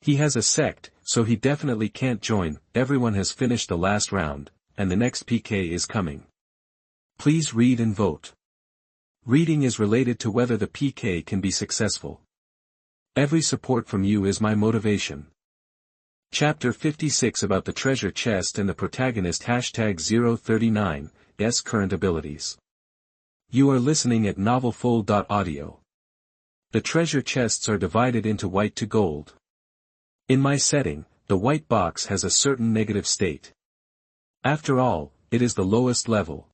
Speaker 1: He has a sect, so he definitely can't join. Everyone has finished the last round, and the next PK is coming. Please read and vote. Reading is related to whether the PK can be successful. Every support from you is my motivation. Chapter 56 about the treasure chest and the protagonist #039, S current abilities. You are listening at novelfull.audio. The treasure chests are divided into white to gold. In my setting, the white box has a certain negative state. After all, it is the lowest level.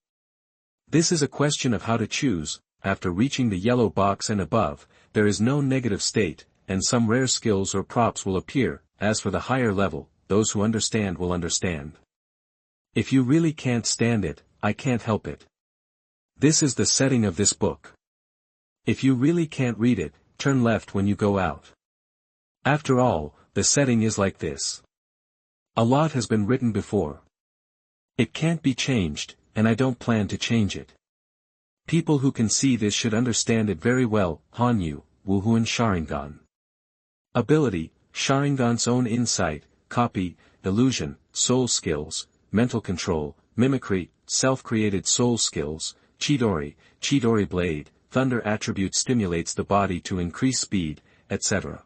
Speaker 1: This is a question of how to choose. After reaching the yellow box and above, there is no negative state, and some rare skills or props will appear. As for the higher level, those who understand will understand. If you really can't stand it, I can't help it. This is the setting of this book. If you really can't read it, turn left when you go out. After all, the setting is like this. A lot has been written before. It can't be changed, and I don't plan to change it. People who can see this should understand it very well. Hanyu, Wuhu and Sharingan. Ability, Sharingan's own insight, copy, illusion, soul skills, mental control, mimicry, self-created soul skills, Chidori, Chidori blade, thunder attribute stimulates the body to increase speed, etc.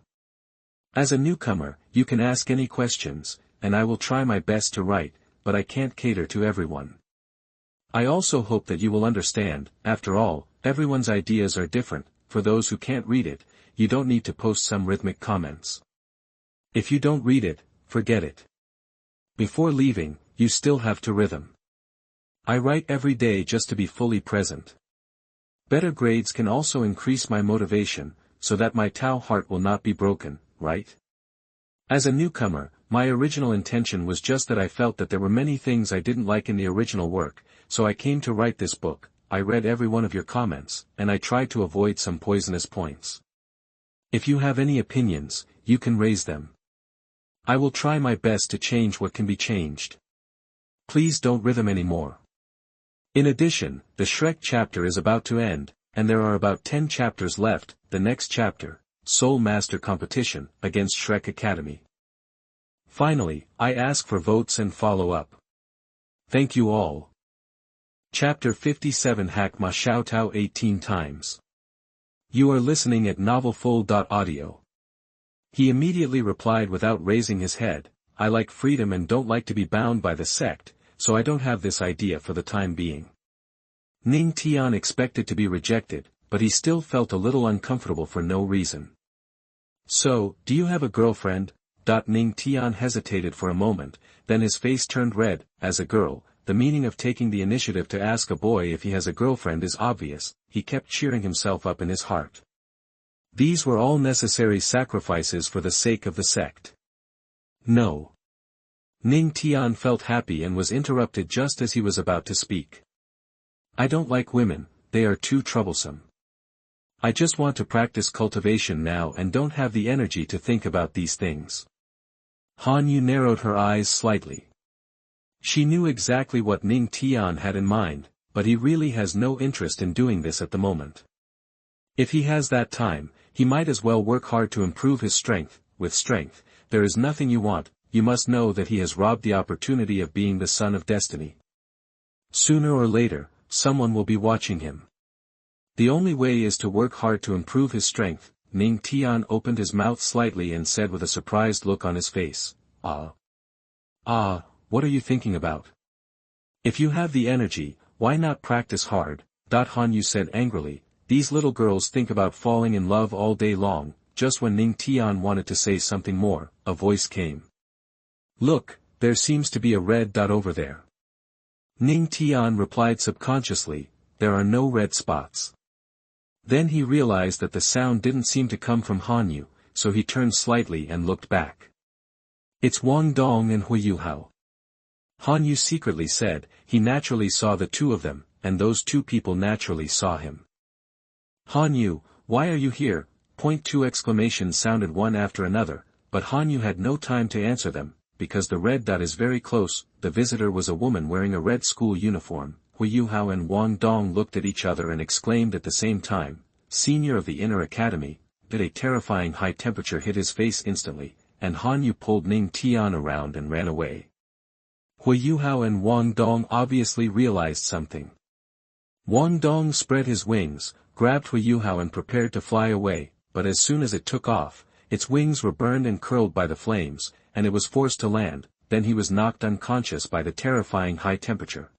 Speaker 1: As a newcomer, you can ask any questions, and I will try my best to write, but I can't cater to everyone. I also hope that you will understand, after all, everyone's ideas are different. For those who can't read it, you don't need to post some rhythmic comments. If you don't read it, forget it. Before leaving, you still have to rhythm. I write every day just to be fully present. Better grades can also increase my motivation, so that my Tao heart will not be broken, right? As a newcomer, my original intention was just that I felt that there were many things I didn't like in the original work, so I came to write this book. I read every one of your comments, and I tried to avoid some poisonous points. If you have any opinions, you can raise them. I will try my best to change what can be changed. Please don't rhythm anymore. In addition, the Shrek chapter is about to end, and there are about 10 chapters left. The next chapter, Soul Master Competition, against Shrek Academy. Finally, I ask for votes and follow-up. Thank you all. Chapter 57 Hack Ma Xiaotao 18 times. You are listening at novelfull.audio. He immediately replied without raising his head, I like freedom and don't like to be bound by the sect, so I don't have this idea for the time being. Ning Tian expected to be rejected, but he still felt a little uncomfortable for no reason. So, do you have a girlfriend? Ning Tian hesitated for a moment, then his face turned red. As a girl, the meaning of taking the initiative to ask a boy if he has a girlfriend is obvious. He kept cheering himself up in his heart. These were all necessary sacrifices for the sake of the sect. No. Ning Tian felt happy and was interrupted just as he was about to speak. I don't like women, they are too troublesome. I just want to practice cultivation now and don't have the energy to think about these things. Hanyu narrowed her eyes slightly. She knew exactly what Ning Tian had in mind, but he really has no interest in doing this at the moment. If he has that time, he might as well work hard to improve his strength. With strength, there is nothing you want. You must know that he has robbed the opportunity of being the son of destiny. Sooner or later, someone will be watching him. The only way is to work hard to improve his strength. Ning Tian opened his mouth slightly and said with a surprised look on his face, what are you thinking about? If you have the energy, why not practice hard? Hanyu said angrily, these little girls think about falling in love all day long. Just when Ning Tian wanted to say something more, a voice came. Look, there seems to be a red dot over there. Ning Tian replied subconsciously, there are no red spots. Then he realized that the sound didn't seem to come from Hanyu, so he turned slightly and looked back. It's Wang Dong and Hui Yuhao. Hanyu secretly said, he naturally saw the two of them, and those two people naturally saw him. Hanyu, why are you here? Two exclamations sounded one after another, but Hanyu had no time to answer them, because the red dot is very close. The visitor was a woman wearing a red school uniform. Hui Yuhao and Wang Dong looked at each other and exclaimed at the same time, Senior of the Inner Academy. But a terrifying high temperature hit his face instantly, and Hanyu pulled Ning Tian around and ran away. Hui Yuhao and Wang Dong obviously realized something. Wang Dong spread his wings, grabbed Hui Yuhao and prepared to fly away, but as soon as it took off, its wings were burned and curled by the flames, and it was forced to land. Then he was knocked unconscious by the terrifying high temperature.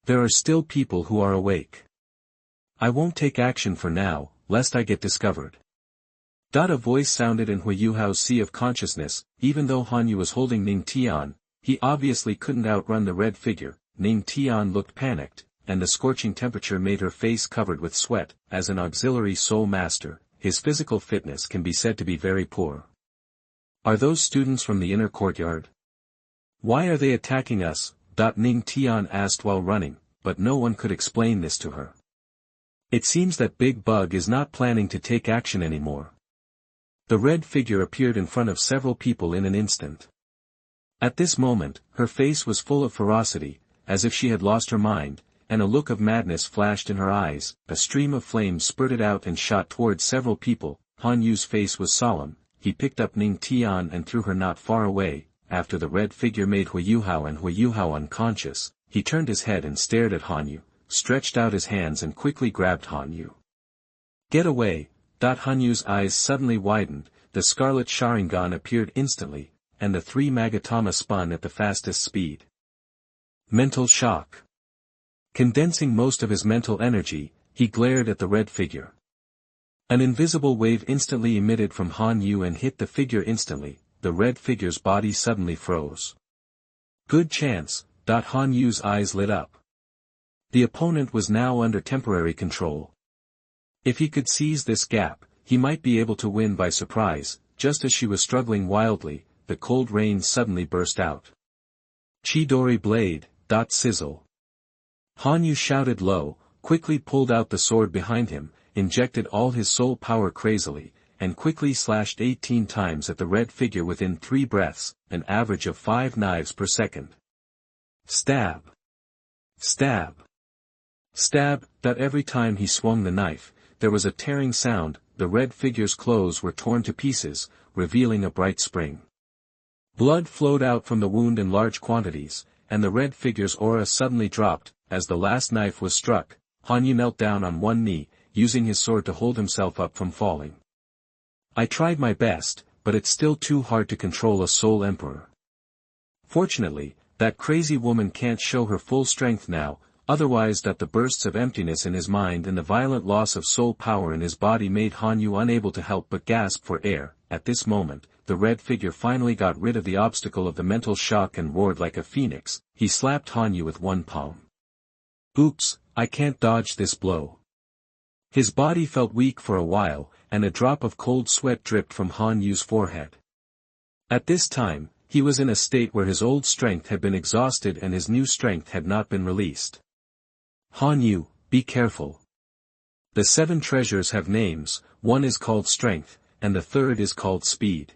Speaker 1: There are still people who are awake. I won't take action for now, lest I get discovered. A voice sounded in Hui Yuhao's sea of consciousness. Even though Hanyu was holding Ning Tian, he obviously couldn't outrun the red figure. Ning Tian looked panicked, and the scorching temperature made her face covered with sweat. As an auxiliary soul master, his physical fitness can be said to be very poor. Are those students from the inner courtyard? Why are they attacking us? Ning Tian asked while running. but no one could explain this to her. It seems that Big Bug is not planning to take action anymore. The red figure appeared in front of several people in an instant. At this moment, her face was full of ferocity, as if she had lost her mind, and a look of madness flashed in her eyes. A stream of flames spurted out and shot towards several people. Han Yu's face was solemn. He picked up Ning Tian and threw her not far away. After the red figure made Huiyuhao and Huiyuhao unconscious, he turned his head and stared at Han Yu, stretched out his hands and quickly grabbed Han Yu. Get away! Han Yu's eyes suddenly widened, the scarlet Sharingan appeared instantly, and the three Magatama spun at the fastest speed. Mental shock. Condensing most of his mental energy, he glared at the red figure. An invisible wave instantly emitted from Han Yu and hit the figure instantly. The red figure's body suddenly froze. Good chance. Han Yu's eyes lit up. The opponent was now under temporary control. If he could seize this gap, he might be able to win by surprise. Just as she was struggling wildly, the cold rain suddenly burst out. Chidori blade. Sizzle. Han Yu shouted low, quickly pulled out the sword behind him, injected all his soul power crazily, and quickly slashed 18 times at the red figure within 3 breaths, an average of 5 knives per second. Stab. Stab. Stab. Every time he swung the knife, there was a tearing sound. The red figure's clothes were torn to pieces, revealing a bright spring. Blood flowed out from the wound in large quantities, and the red figure's aura suddenly dropped. As the last knife was struck, Han Yu knelt down on one knee, using his sword to hold himself up from falling. I tried my best, but it's still too hard to control a soul emperor. Fortunately, that crazy woman can't show her full strength now, otherwise the bursts of emptiness in his mind and the violent loss of soul power in his body made Han Yu unable to help but gasp for air. At this moment, the red figure finally got rid of the obstacle of the mental shock and roared like a phoenix. He slapped Han Yu with one palm. Oops, I can't dodge this blow. His body felt weak for a while, and a drop of cold sweat dripped from Han Yu's forehead. At this time, he was in a state where his old strength had been exhausted and his new strength had not been released. Han Yu, be careful. The 7 treasures have names, one is called strength, and the third is called speed.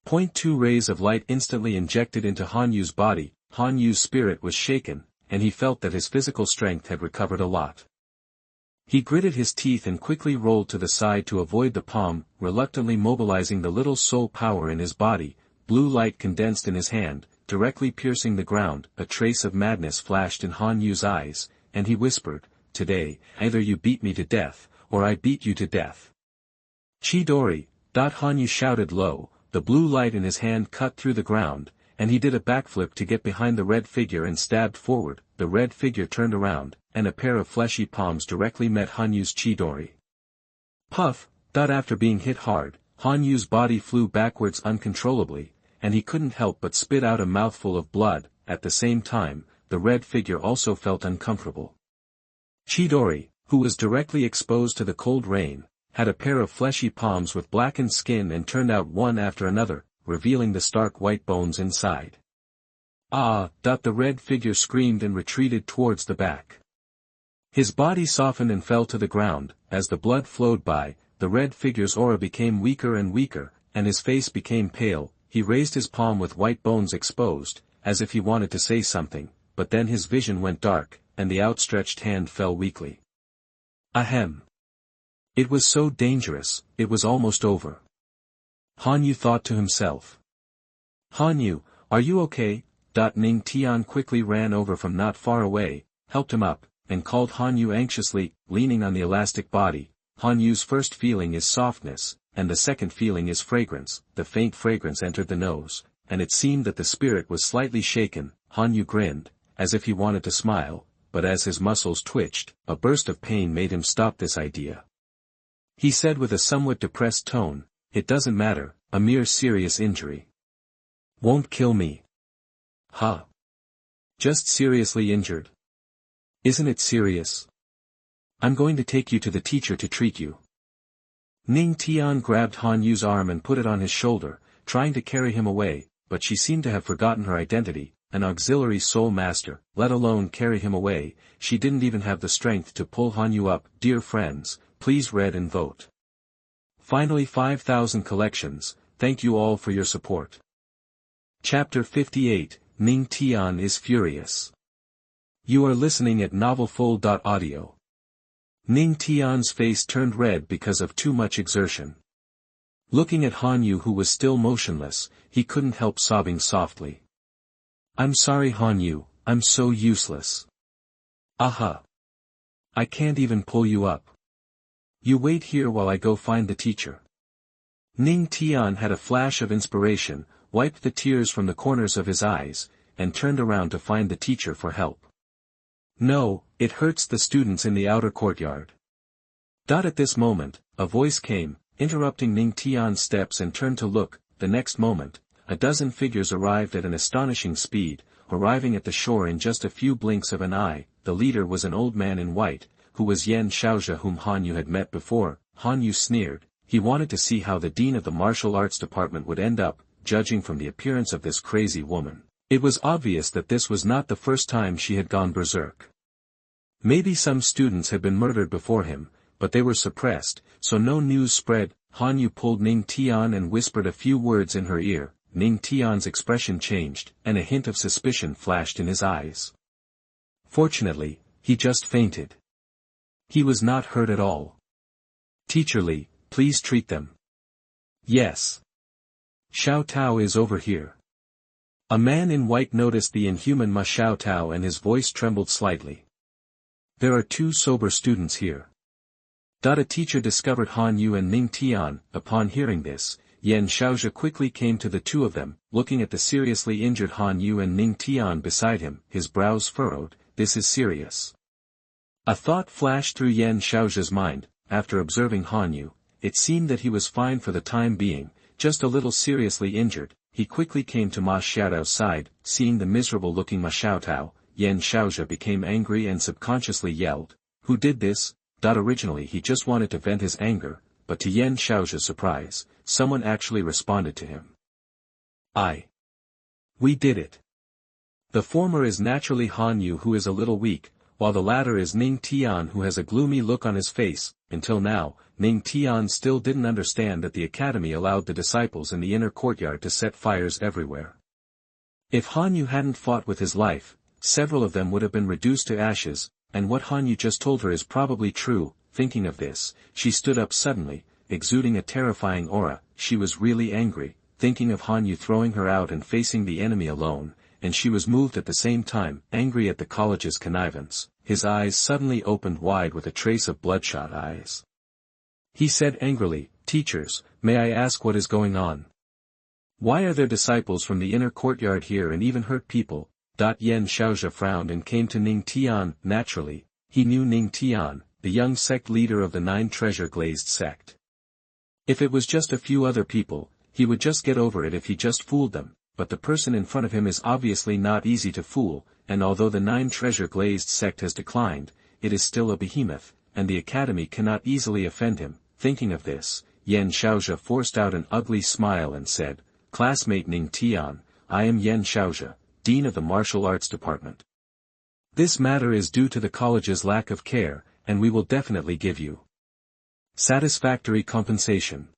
Speaker 1: 2 rays of light instantly injected into Han Yu's body. Han Yu's spirit was shaken, and he felt that his physical strength had recovered a lot. He gritted his teeth and quickly rolled to the side to avoid the palm, reluctantly mobilizing the little soul power in his body. Blue light condensed in his hand, directly piercing the ground. A trace of madness flashed in Han Yu's eyes, and he whispered, "Today, either you beat me to death, or I beat you to death." Chidori. Han Yu shouted low, the blue light in his hand cut through the ground, and he did a backflip to get behind the red figure and stabbed forward. The red figure turned around, and a pair of fleshy palms directly met Han Yu's Chidori. Puff. After being hit hard, Han Yu's body flew backwards uncontrollably, and he couldn't help but spit out a mouthful of blood. At the same time, the red figure also felt uncomfortable. Chidori, who was directly exposed to the cold rain, had a pair of fleshy palms with blackened skin and turned out one after another, revealing the stark white bones inside. Ah! The red figure screamed and retreated towards the back. His body softened and fell to the ground. As the blood flowed by, the red figure's aura became weaker and weaker, and his face became pale. He raised his palm with white bones exposed, as if he wanted to say something, but then his vision went dark, and the outstretched hand fell weakly. Ahem. It was so dangerous, it was almost over. Han Yu thought to himself. Han Yu, are you okay? Ning Tian quickly ran over from not far away, helped him up, and called Han Yu anxiously, leaning on the elastic body. Han Yu's first feeling is softness, and the second feeling is fragrance. The faint fragrance entered the nose, and it seemed that the spirit was slightly shaken. Han Yu grinned, as if he wanted to smile, but as his muscles twitched, a burst of pain made him stop this idea. He said with a somewhat depressed tone, "It doesn't matter, a mere serious injury. Won't kill me." Huh? Just seriously injured? Isn't it serious? I'm going to take you to the teacher to treat you. Ning Tian grabbed Han Yu's arm and put it on his shoulder, trying to carry him away, but she seemed to have forgotten her identity. an auxiliary soul master, let alone carry him away. She didn't even have the strength to pull Hanyu up. Dear friends, please read and vote. Finally 5,000 collections, thank you all for your support. Chapter 58, Ning Tian is furious. You are listening at novelfull.audio. Ning Tian's face turned red because of too much exertion. Looking at Hanyu who was still motionless, he couldn't help sobbing softly. I'm sorry Hanyu, I'm so useless. Aha. I can't even pull you up. You wait here while I go find the teacher. Ning Tian had a flash of inspiration, wiped the tears from the corners of his eyes, and turned around to find the teacher for help. No, it hurts the students in the outer courtyard. At this moment, a voice came, interrupting Ning Tian's steps and turned to look. The next moment, a dozen figures arrived at an astonishing speed, arriving at the shore in just a few blinks of an eye. The leader was an old man in white, who was Yan Xiaozhe whom Hanyu had met before. Hanyu sneered. He wanted to see how the dean of the martial arts department would end up, judging from the appearance of this crazy woman. It was obvious that this was not the first time she had gone berserk. Maybe some students had been murdered before him, but they were suppressed, so no news spread. Hanyu pulled Ning Tian and whispered a few words in her ear. Ning Tian's expression changed, and a hint of suspicion flashed in his eyes. Fortunately, he just fainted. He was not hurt at all. Teacher Li, please treat them. Yes. Xiaotao is over here. A man in white noticed the inhuman Xiaotao and his voice trembled slightly. There are two sober students here. A teacher discovered Hanyu and Ning Tian. Upon hearing this, Yan Xiaozhe quickly came to the two of them, looking at the seriously injured Hanyu and Ning Tian beside him, his brows furrowed. This is serious. A thought flashed through Yan Xiaozhe's mind. After observing Hanyu, it seemed that he was fine for the time being, just a little seriously injured. He quickly came to Ma Xiaotao's side. Seeing the miserable-looking Ma Xiaotao, Yan Xiaozhe became angry and subconsciously yelled, "Who did this?" Originally he just wanted to vent his anger, but to Yan Xiaozhe's surprise, someone actually responded to him. We did it. The former is naturally Hanyu who is a little weak, while the latter is Ning Tian who has a gloomy look on his face. Until now, Ning Tian still didn't understand that the academy allowed the disciples in the inner courtyard to set fires everywhere. If Hanyu hadn't fought with his life, several of them would have been reduced to ashes, and what Hanyu just told her is probably true. Thinking of this, she stood up suddenly, exuding a terrifying aura. She was really angry, thinking of Hanyu throwing her out and facing the enemy alone, and she was moved at the same time, angry at the college's connivance. His eyes suddenly opened wide with a trace of bloodshot eyes. He said angrily, "Teachers, may I ask what is going on? Why are there disciples from the inner courtyard here and even hurt people?" Yan Xiaozhe frowned and came to Ning Tian. Naturally, he knew Ning Tian, the young sect leader of the 9 treasure-glazed sect. If it was just a few other people, he would just get over it if he just fooled them, but the person in front of him is obviously not easy to fool, and although the 9 treasure-glazed sect has declined, it is still a behemoth, and the academy cannot easily offend him. Thinking of this, Yan Xiaozhe forced out an ugly smile and said, "Classmate Ning Tian, I am Yan Xiaozhe, Dean of the Martial Arts Department. This matter is due to the college's lack of care, and we will definitely give you satisfactory compensation.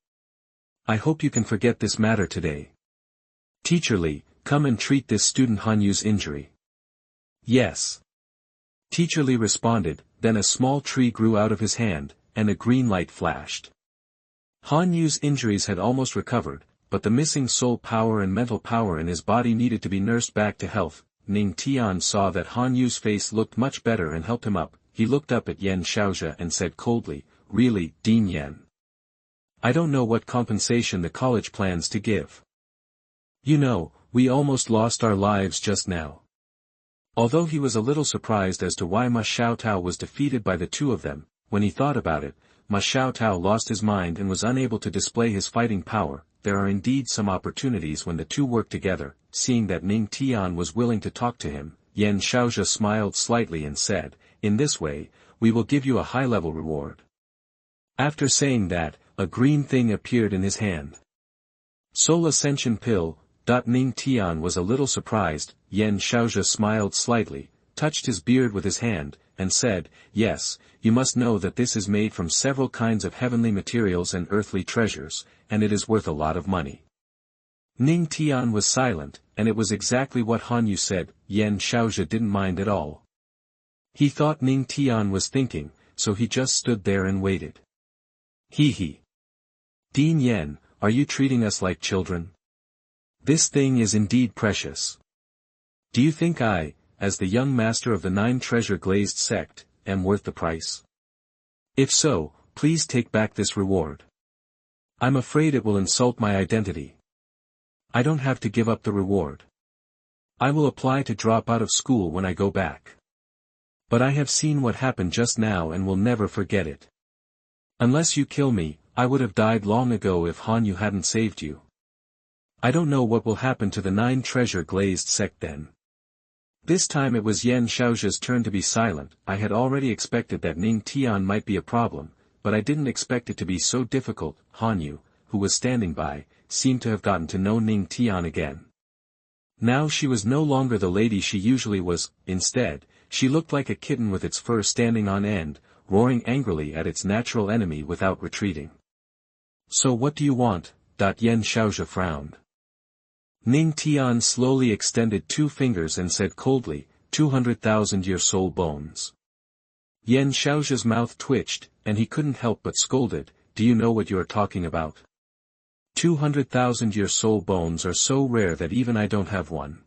Speaker 1: I hope you can forget this matter today. Teacher Li, come and treat this student Hanyu's injury." "Yes." Teacher Li responded. Then a small tree grew out of his hand, and a green light flashed. Hanyu's injuries had almost recovered, but the missing soul power and mental power in his body needed to be nursed back to health. Ning Tian saw that Hanyu's face looked much better and helped him up. He looked up at Yan Xiaozhe and said coldly, "Really, Dean Yan? I don't know what compensation the college plans to give. You know, we almost lost our lives just now." Although he was a little surprised as to why Ma Xiaotao was defeated by the two of them, when he thought about it, Ma Xiaotao lost his mind and was unable to display his fighting power. There are indeed some opportunities when the two work together. Seeing that Ning Tian was willing to talk to him, Yan Xiaozhe smiled slightly and said, "In this way, we will give you a high-level reward." After saying that, a green thing appeared in his hand. Soul Ascension Pill. Ning Tian was a little surprised. Yan Xiaozhe smiled slightly, touched his beard with his hand, and said, yes, you must know that this is made from several kinds of heavenly materials and earthly treasures, and it is worth a lot of money. Ning Tian was silent, and it was exactly what Han Yu said. Yan Xiaozhe didn't mind at all. He thought Ning Tian was thinking, so he just stood there and waited. He. Din Yan, are you treating us like children? This thing is indeed precious. Do you think I, as the young master of the 9 treasure-glazed sect, am worth the price? If so, please take back this reward. I'm afraid it will insult my identity. I don't have to give up the reward. I will apply to drop out of school when I go back. But I have seen what happened just now and will never forget it. Unless you kill me, I would have died long ago if Han Yu hadn't saved you. I don't know what will happen to the 9 treasure-glazed sect then. This time it was Yan Xiaozhe's turn to be silent. I had already expected that Ning Tian might be a problem, but I didn't expect it to be so difficult. Han Yu, who was standing by, seemed to have gotten to know Ning Tian again. Now she was no longer the lady she usually was. Instead, she looked like a kitten with its fur standing on end, roaring angrily at its natural enemy without retreating. So what do you want? Yan Xiaozhe frowned. Ning Tian slowly extended 2 fingers and said coldly, 200,000 year soul bones. Yan Xiaozhe's mouth twitched, and he couldn't help but scolded, do you know what you are talking about? 200,000 year soul bones are so rare that even I don't have one.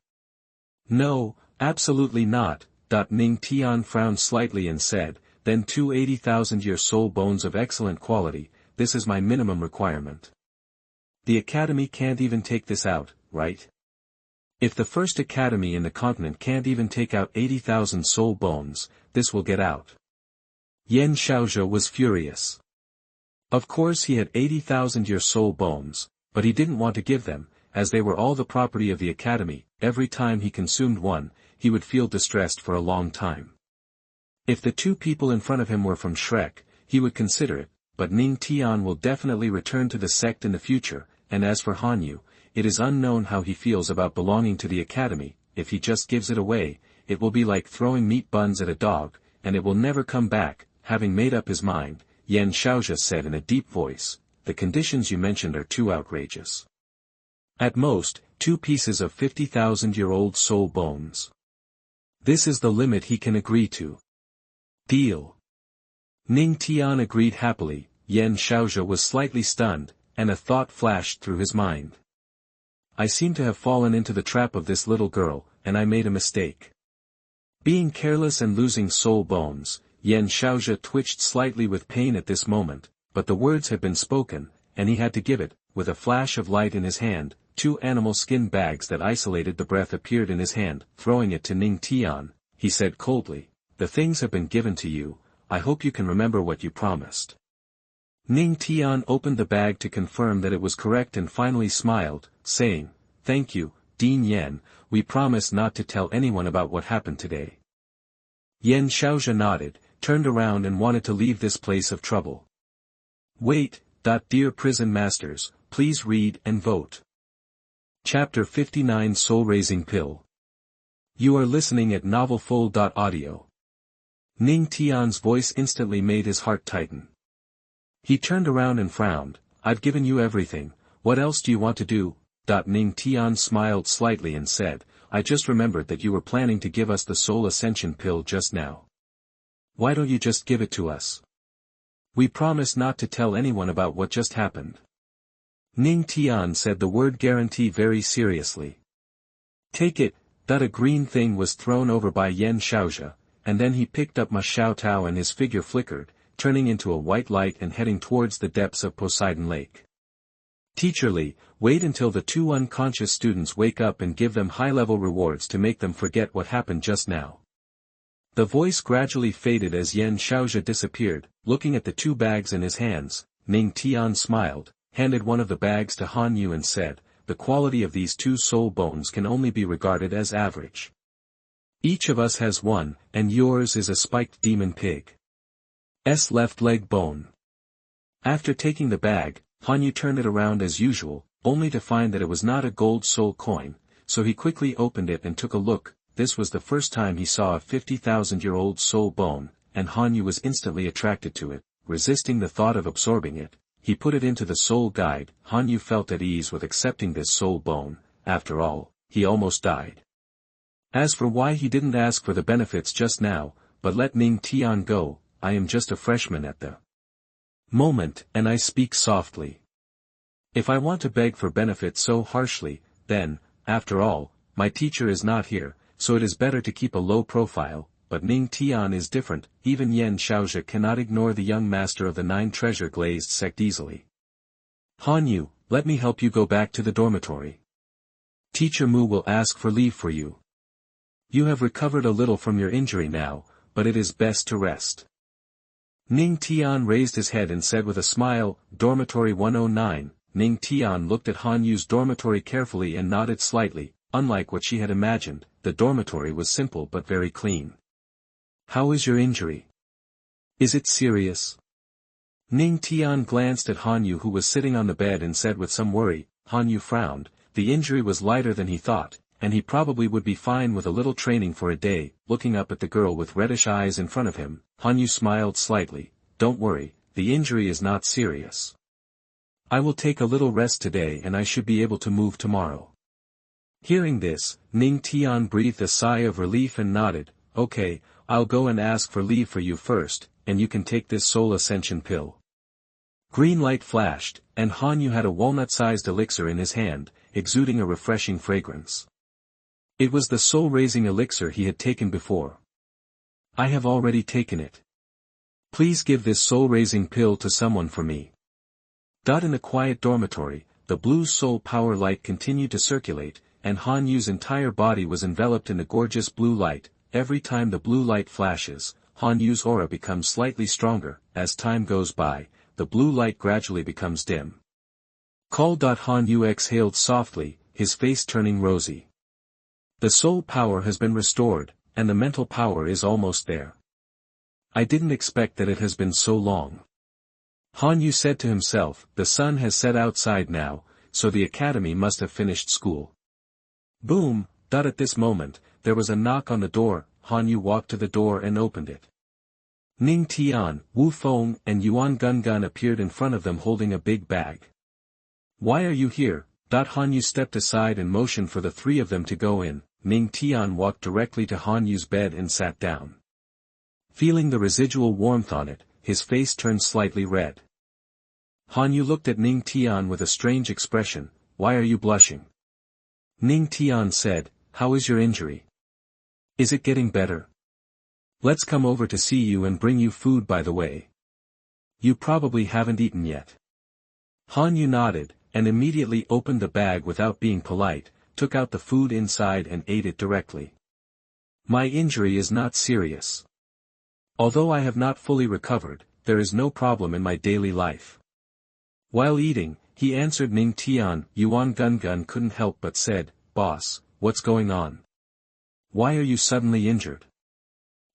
Speaker 1: No, absolutely not. Ning Tian frowned slightly and said, then 280,000 year soul bones of excellent quality, this is my minimum requirement. The academy can't even take this out, right? If the first academy in the continent can't even take out 80,000 soul bones, this will get out. Yan Xiaozhe was furious. Of course he had 80,000 year soul bones, but he didn't want to give them, as they were all the property of the academy. Every time he consumed one, he would feel distressed for a long time. If the 2 people in front of him were from Shrek, he would consider it, but Ning Tian will definitely return to the sect in the future, and as for Han Yu, it is unknown how he feels about belonging to the academy. If he just gives it away, it will be like throwing meat buns at a dog, and it will never come back. Having made up his mind, Yan Xiaozhe said in a deep voice, the conditions you mentioned are too outrageous. At most, 2 pieces of 50,000-year-old soul bones. This is the limit he can agree to. Deal. Ning Tian agreed happily. Yan Xiaozhe was slightly stunned, and a thought flashed through his mind. I seem to have fallen into the trap of this little girl, and I made a mistake. Being careless and losing soul bones. Yan Xiaozhe twitched slightly with pain at this moment, but the words had been spoken, and he had to give it. With a flash of light in his hand, 2 animal skin bags that isolated the breath appeared in his hand. Throwing it to Ning Tian, he said coldly, the things have been given to you, I hope you can remember what you promised. Ning Tian opened the bag to confirm that it was correct and finally smiled, saying, thank you, Din Yan, we promise not to tell anyone about what happened today. Yan Xiaozhe nodded, turned around and wanted to leave this place of trouble. Wait, dear prison masters, please read and vote. Chapter 59 Soul-Raising Pill. You are listening at novelfull.audio. Ning Tian's voice instantly made his heart tighten. He turned around and frowned, I've given you everything, what else do you want to do? Ning Tian smiled slightly and said, I just remembered that you were planning to give us the Soul Ascension pill just now. Why don't you just give it to us? We promise not to tell anyone about what just happened. Ning Tian said the word guarantee very seriously. Take it. A green thing was thrown over by Yan Xiaozhe, and then he picked up Xiaotao and his figure flickered, turning into a white light and heading towards the depths of Poseidon Lake. Teacher Li, wait until the 2 unconscious students wake up and give them high-level rewards to make them forget what happened just now. The voice gradually faded as Yan Xiaozhe disappeared. Looking at the 2 bags in his hands, Ning Tian smiled, handed one of the bags to Han Yu and said, the quality of these 2 soul bones can only be regarded as average. Each of us has one, and yours is a spiked demon pig's left leg bone. After taking the bag, Han Yu turned it around as usual, only to find that it was not a gold soul coin, so he quickly opened it and took a look. This was the first time he saw a 50,000-year-old soul bone, and Han Yu was instantly attracted to it, resisting the thought of absorbing it. He put it into the soul guide. Han Yu felt at ease with accepting this soul bone. After all, he almost died. As for why he didn't ask for the benefits just now, but let Ning Tian go, I am just a freshman at the moment, and I speak softly. If I want to beg for benefits so harshly, then, after all, my teacher is not here, so it is better to keep a low profile. But Ning Tian is different. Even Yan Xiaozhi cannot ignore the young master of the 9 treasure-glazed sect easily. Han Yu, let me help you go back to the dormitory. Teacher Mu will ask for leave for you. You have recovered a little from your injury now, but it is best to rest. Ning Tian raised his head and said with a smile, Dormitory 109. Ning Tian looked at Han Yu's dormitory carefully and nodded slightly. Unlike what she had imagined, the dormitory was simple but very clean. How is your injury? Is it serious? Ning Tian glanced at Han Yu, who was sitting on the bed, and said with some worry. Han Yu frowned. The injury was lighter than he thought, and he probably would be fine with a little training for a day. Looking up at the girl with reddish eyes in front of him, Han Yu smiled slightly. Don't worry, the injury is not serious. I will take a little rest today and I should be able to move tomorrow. Hearing this, Ning Tian breathed a sigh of relief and nodded. Okay, I'll go and ask for leave for you first, and you can take this soul ascension pill. Green light flashed, and Han Yu had a walnut-sized elixir in his hand, exuding a refreshing fragrance. It was the soul-raising elixir he had taken before. I have already taken it. Please give this soul-raising pill to someone for me. In the quiet dormitory, the blue soul power light continued to circulate, and Han Yu's entire body was enveloped in the gorgeous blue light. Every time the blue light flashes, Han Yu's aura becomes slightly stronger. As time goes by, the blue light gradually becomes dim. Han Yu exhaled softly, his face turning rosy. The soul power has been restored, and the mental power is almost there. I didn't expect that it has been so long. Han Yu said to himself, the sun has set outside now, so the academy must have finished school. Boom! At this moment, there was a knock on the door. Han Yu walked to the door and opened it. Ning Tian, Wu Feng, and Yuan Gun appeared in front of them holding a big bag. Why are you here? Han Yu stepped aside and motioned for the three of them to go in. Ning Tian walked directly to Han Yu's bed and sat down. Feeling the residual warmth on it, his face turned slightly red. Han Yu looked at Ning Tian with a strange expression. Why are you blushing? Ning Tian said, how is your injury? Is it getting better? Let's come over to see you and bring you food by the way. You probably haven't eaten yet. Han Yu nodded, and immediately opened the bag without being polite, took out the food inside and ate it directly. My injury is not serious. Although I have not fully recovered, there is no problem in my daily life. While eating, he answered Ning Tian. Yuan Gun couldn't help but said, Boss, what's going on? Why are you suddenly injured?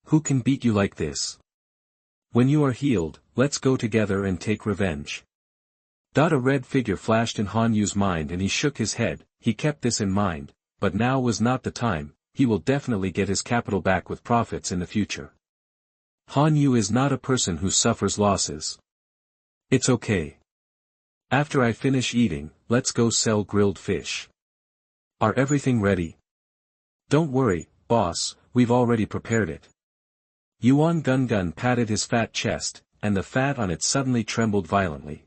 Speaker 1: Who can beat you like this? When you are healed, let's go together and take revenge. A red figure flashed in Han Yu's mind and he shook his head. He kept this in mind, but now was not the time. He will definitely get his capital back with profits in the future. Han Yu is not a person who suffers losses. It's okay. After I finish eating, let's go sell grilled fish. Are everything ready? Don't worry, boss, we've already prepared it. Yuan Gun patted his fat chest, and the fat on it suddenly trembled violently.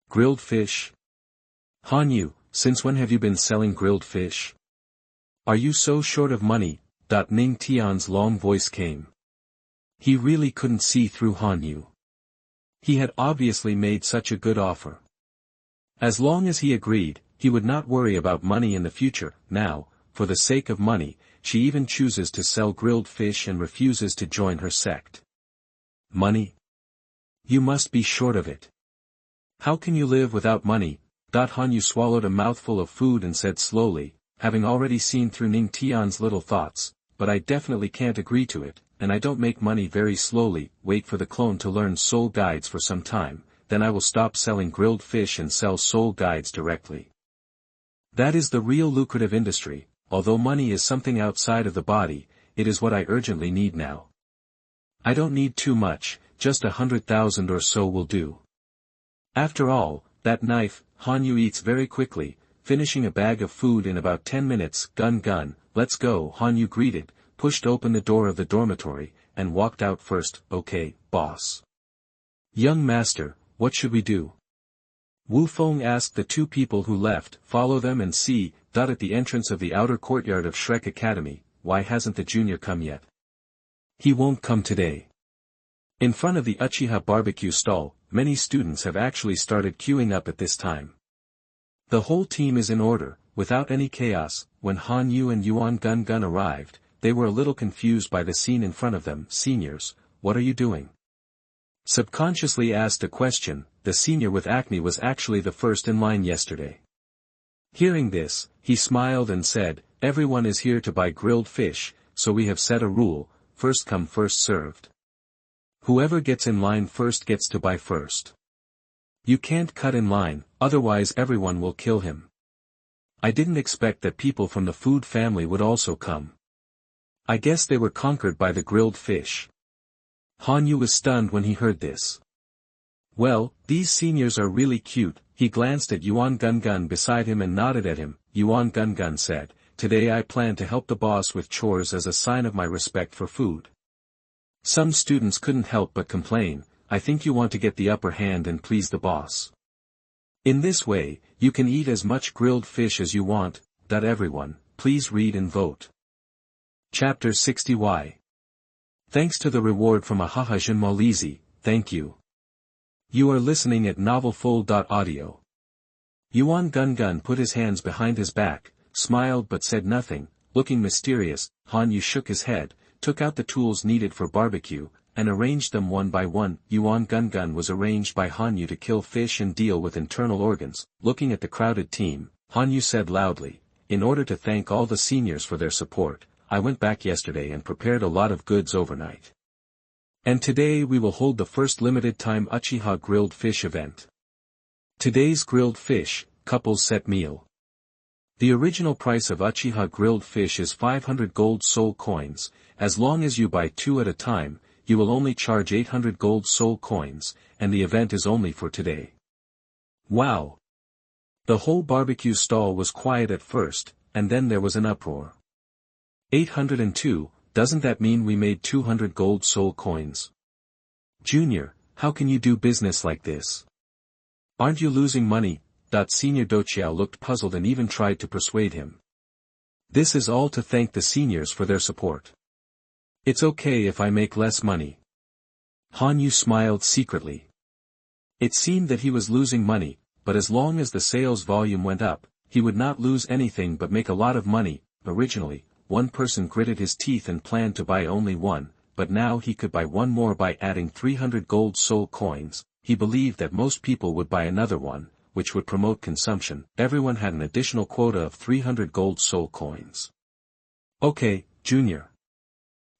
Speaker 1: Grilled fish? Han Yu, since when have you been selling grilled fish? Are you so short of money? Ning Tian's long voice came. He really couldn't see through Han Yu. He had obviously made such a good offer. As long as he agreed, he would not worry about money in the future. Now, for the sake of money, she even chooses to sell grilled fish and refuses to join her sect. Money? You must be short of it. How can you live without money? Han Yu swallowed a mouthful of food and said slowly, having already seen through Ning Tian's little thoughts, but I definitely can't agree to it, and I don't make money very slowly. Wait for the clone to learn soul guides for some time, then I will stop selling grilled fish and sell soul guides directly. That is the real lucrative industry, although money is something outside of the body, it is what I urgently need now. I don't need too much, just 100,000 or so will do. After all, that knife, Hanyu eats very quickly, finishing a bag of food in about 10 minutes. Gun, let's go. Hanyu greeted, pushed open the door of the dormitory, and walked out first. Okay, boss. Young master, what should we do? Wu Feng asked the two people who left. Follow them and see. At the entrance of the outer courtyard of Shrek Academy. Why hasn't the junior come yet? He won't come today. In front of the Uchiha barbecue stall, many students have actually started queuing up at this time. The whole team is in order, without any chaos. When Han Yu and Yuan Gun arrived, they were a little confused by the scene in front of them. Seniors, what are you doing? Subconsciously asked a question. The senior with acne was actually the first in line yesterday. Hearing this, he smiled and said, everyone is here to buy grilled fish, so we have set a rule, first come first served. Whoever gets in line first gets to buy first. You can't cut in line, otherwise everyone will kill him. I didn't expect that people from the food family would also come. I guess they were conquered by the grilled fish. Hanyu was stunned when he heard this. Well, these seniors are really cute. He glanced at Yuan Gun beside him and nodded at him. Yuan Gun said, today I plan to help the boss with chores as a sign of my respect for food. Some students couldn't help but complain, I think you want to get the upper hand and please the boss. In this way, you can eat as much grilled fish as you want. Everyone, please read and vote. Chapter 60 Why? Thanks to the reward from Ahaha Zhenmo Lezi, thank you. You are listening at novelfull.audio. Yuan Gun put his hands behind his back, smiled but said nothing, looking mysterious. Hanyu shook his head, took out the tools needed for barbecue, and arranged them one by one. Yuan Gun was arranged by Hanyu to kill fish and deal with internal organs. Looking at the crowded team, Hanyu said loudly, in order to thank all the seniors for their support, I went back yesterday and prepared a lot of goods overnight. And today we will hold the first limited-time Uchiha grilled fish event. Today's grilled fish, couples set meal. The original price of Uchiha grilled fish is 500 gold soul coins. As long as you buy 2 at a time, you will only charge 800 gold soul coins, and the event is only for today. Wow! The whole barbecue stall was quiet at first, and then there was an uproar. 802, doesn't that mean we made 200 gold soul coins? Junior, how can you do business like this? Aren't you losing money? Senior Dochiao looked puzzled and even tried to persuade him. This is all to thank the seniors for their support. It's okay if I make less money. Hanyu smiled secretly. It seemed that he was losing money, but as long as the sales volume went up, he would not lose anything but make a lot of money. Originally, one person gritted his teeth and planned to buy only one, but now he could buy one more by adding 300 gold soul coins. He believed that most people would buy another one, which would promote consumption. Everyone had an additional quota of 300 gold soul coins. Okay, Junior.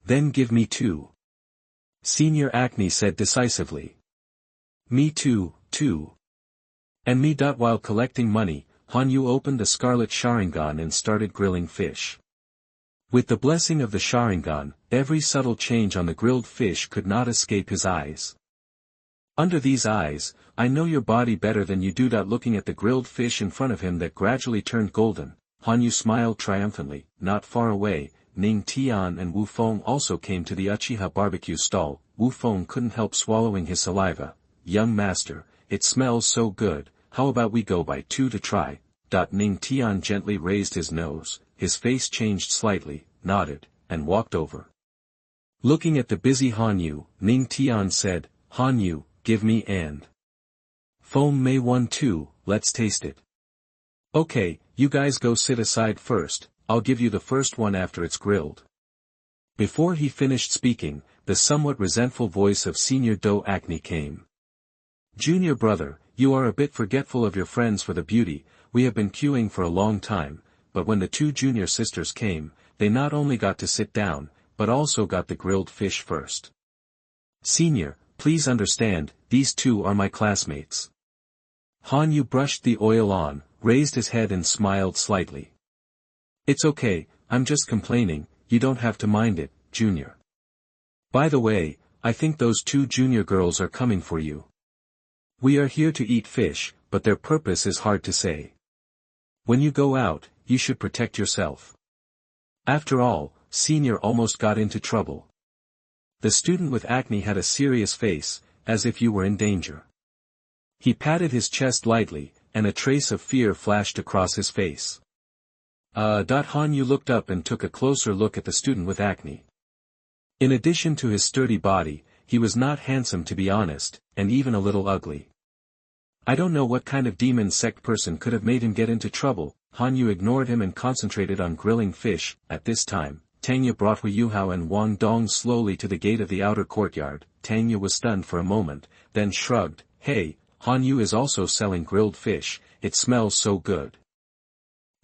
Speaker 1: Then give me 2. Senior Acne said decisively. Me too. And me. While collecting money, Hanyu opened a scarlet Sharingan and started grilling fish. With the blessing of the Sharingan, every subtle change on the grilled fish could not escape his eyes. Under these eyes, I know your body better than you do. Looking at the grilled fish in front of him that gradually turned golden, Hanyu smiled triumphantly. Not far away, Ning, Tian and Wu Feng also came to the Uchiha barbecue stall. Wu Feng couldn't help swallowing his saliva. Young master, it smells so good, how about we go buy 2 to try? Ning Tian gently raised his nose, his face changed slightly, nodded, and walked over. Looking at the busy Hanyu, Ning Tian said, Hanyu, give me and Feng Mei 1 too, let's taste it. Okay, you guys go sit aside first, I'll give you the first one after it's grilled. Before he finished speaking, the somewhat resentful voice of Senior Do Acne came. Junior brother, you are a bit forgetful of your friends for the beauty. We have been queuing for a long time, but when the 2 junior sisters came, they not only got to sit down, but also got the grilled fish first. Senior, please understand, these 2 are my classmates. Han Yu brushed the oil on, raised his head and smiled slightly. It's okay, I'm just complaining, you don't have to mind it, Junior. By the way, I think those 2 junior girls are coming for you. We are here to eat fish, but their purpose is hard to say. When you go out, you should protect yourself. After all, Senior almost got into trouble. The student with acne had a serious face, as if you were in danger. He patted his chest lightly, and a trace of fear flashed across his face. Han Yu looked up and took a closer look at the student with acne. In addition to his sturdy body, he was not handsome to be honest, and even a little ugly. I don't know what kind of demon sect person could have made him get into trouble. Han Yu ignored him and concentrated on grilling fish. At this time, Tang brought Hu Yuhao and Wang Dong slowly to the gate of the outer courtyard. Tang was stunned for a moment, then shrugged. Hey, Han Yu is also selling grilled fish, it smells so good.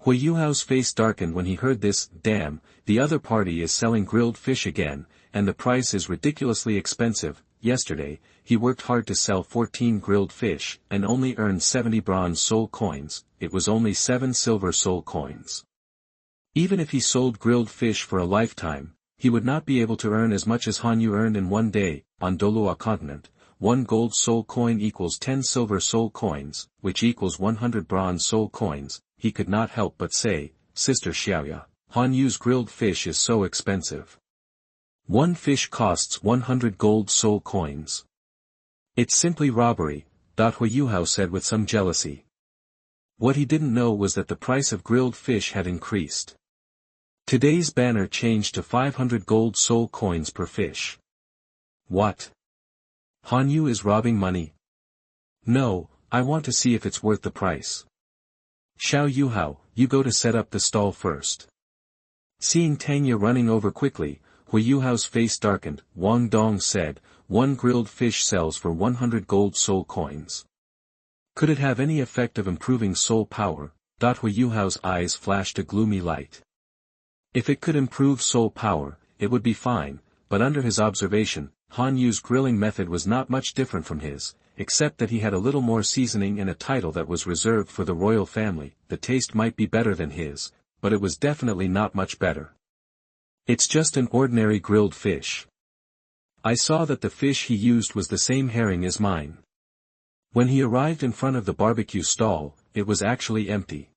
Speaker 1: Hu Yuhao's face darkened when he heard this. Damn, the other party is selling grilled fish again, and the price is ridiculously expensive. Yesterday, he worked hard to sell 14 grilled fish, and only earned 70 bronze soul coins. It was only 7 silver soul coins. Even if he sold grilled fish for a lifetime, he would not be able to earn as much as Han Yu earned in one day. On Douluo continent, 1 gold soul coin equals 10 silver soul coins, which equals 100 bronze soul coins. He could not help but say, Sister Xiaoya, Han Yu's grilled fish is so expensive. 1 fish costs 100 gold soul coins. It's simply robbery, Hu Yuhao said with some jealousy. What he didn't know was that the price of grilled fish had increased. Today's banner changed to 500 gold soul coins per fish. What? Han Yu is robbing money? No, I want to see if it's worth the price. Xiao Yuhao, you go to set up the stall first. Seeing Tang running over quickly, Hu Yuhao's face darkened. Wang Dong said, 1 grilled fish sells for 100 gold soul coins. Could it have any effect of improving soul power? Hu Yuhao's eyes flashed a gloomy light. If it could improve soul power, it would be fine, but under his observation, Han Yu's grilling method was not much different from his, except that he had a little more seasoning and a title that was reserved for the royal family. The taste might be better than his, but it was definitely not much better. It's just an ordinary grilled fish. I saw that the fish he used was the same herring as mine. When he arrived in front of the barbecue stall, it was actually empty.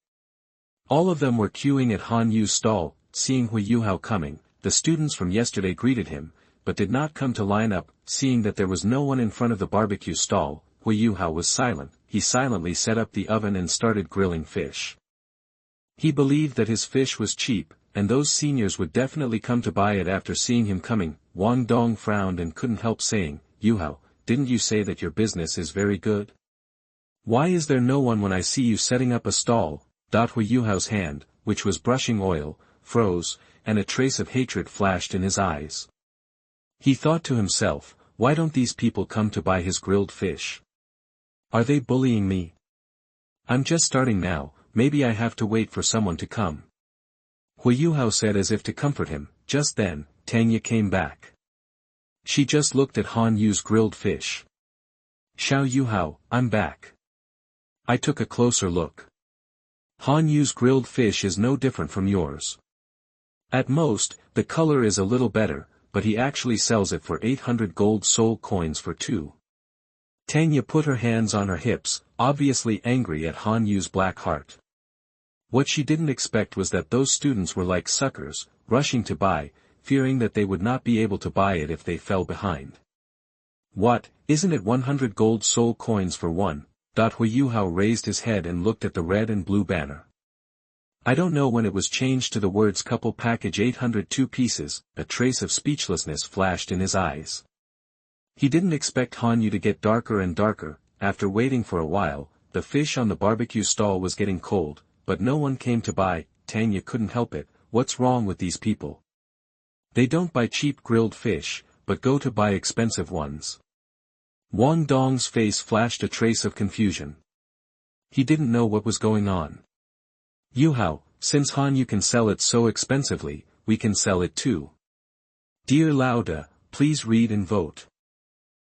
Speaker 1: All of them were queuing at Han Yu's stall. Seeing Hu Yuhao coming, the students from yesterday greeted him, but did not come to line up. Seeing that there was no one in front of the barbecue stall, Hu Yuhao was silent. He silently set up the oven and started grilling fish. He believed that his fish was cheap, and those seniors would definitely come to buy it after seeing him coming. Wang Dong frowned and couldn't help saying, Yuhao, didn't you say that your business is very good? Why is there no one when I see you setting up a stall? Hu Yuhao's hand, which was brushing oil, froze, and a trace of hatred flashed in his eyes. He thought to himself, why don't these people come to buy his grilled fish? Are they bullying me? I'm just starting now, maybe I have to wait for someone to come. Hu Yuhao said as if to comfort him. Just then, Tang came back. She just looked at Han Yu's grilled fish. Xiao Yuhao, I'm back. I took a closer look. Han Yu's grilled fish is no different from yours. At most, the color is a little better, but he actually sells it for 800 gold soul coins for 2. Tang put her hands on her hips, obviously angry at Han Yu's black heart. What she didn't expect was that those students were like suckers, rushing to buy, fearing that they would not be able to buy it if they fell behind. What, isn't it 100 gold soul coins for 1? Hu Yuhao raised his head and looked at the red and blue banner. I don't know when it was changed to the words couple package 802 pieces, a trace of speechlessness flashed in his eyes. He didn't expect Han Yu to get darker and darker. After waiting for a while, the fish on the barbecue stall was getting cold, but no one came to buy. Tang couldn't help it. What's wrong with these people? They don't buy cheap grilled fish, but go to buy expensive ones. Wang Dong's face flashed a trace of confusion. He didn't know what was going on. Yuhao, since Han Yu can sell it so expensively, we can sell it too. Dear Lauda, please read and vote.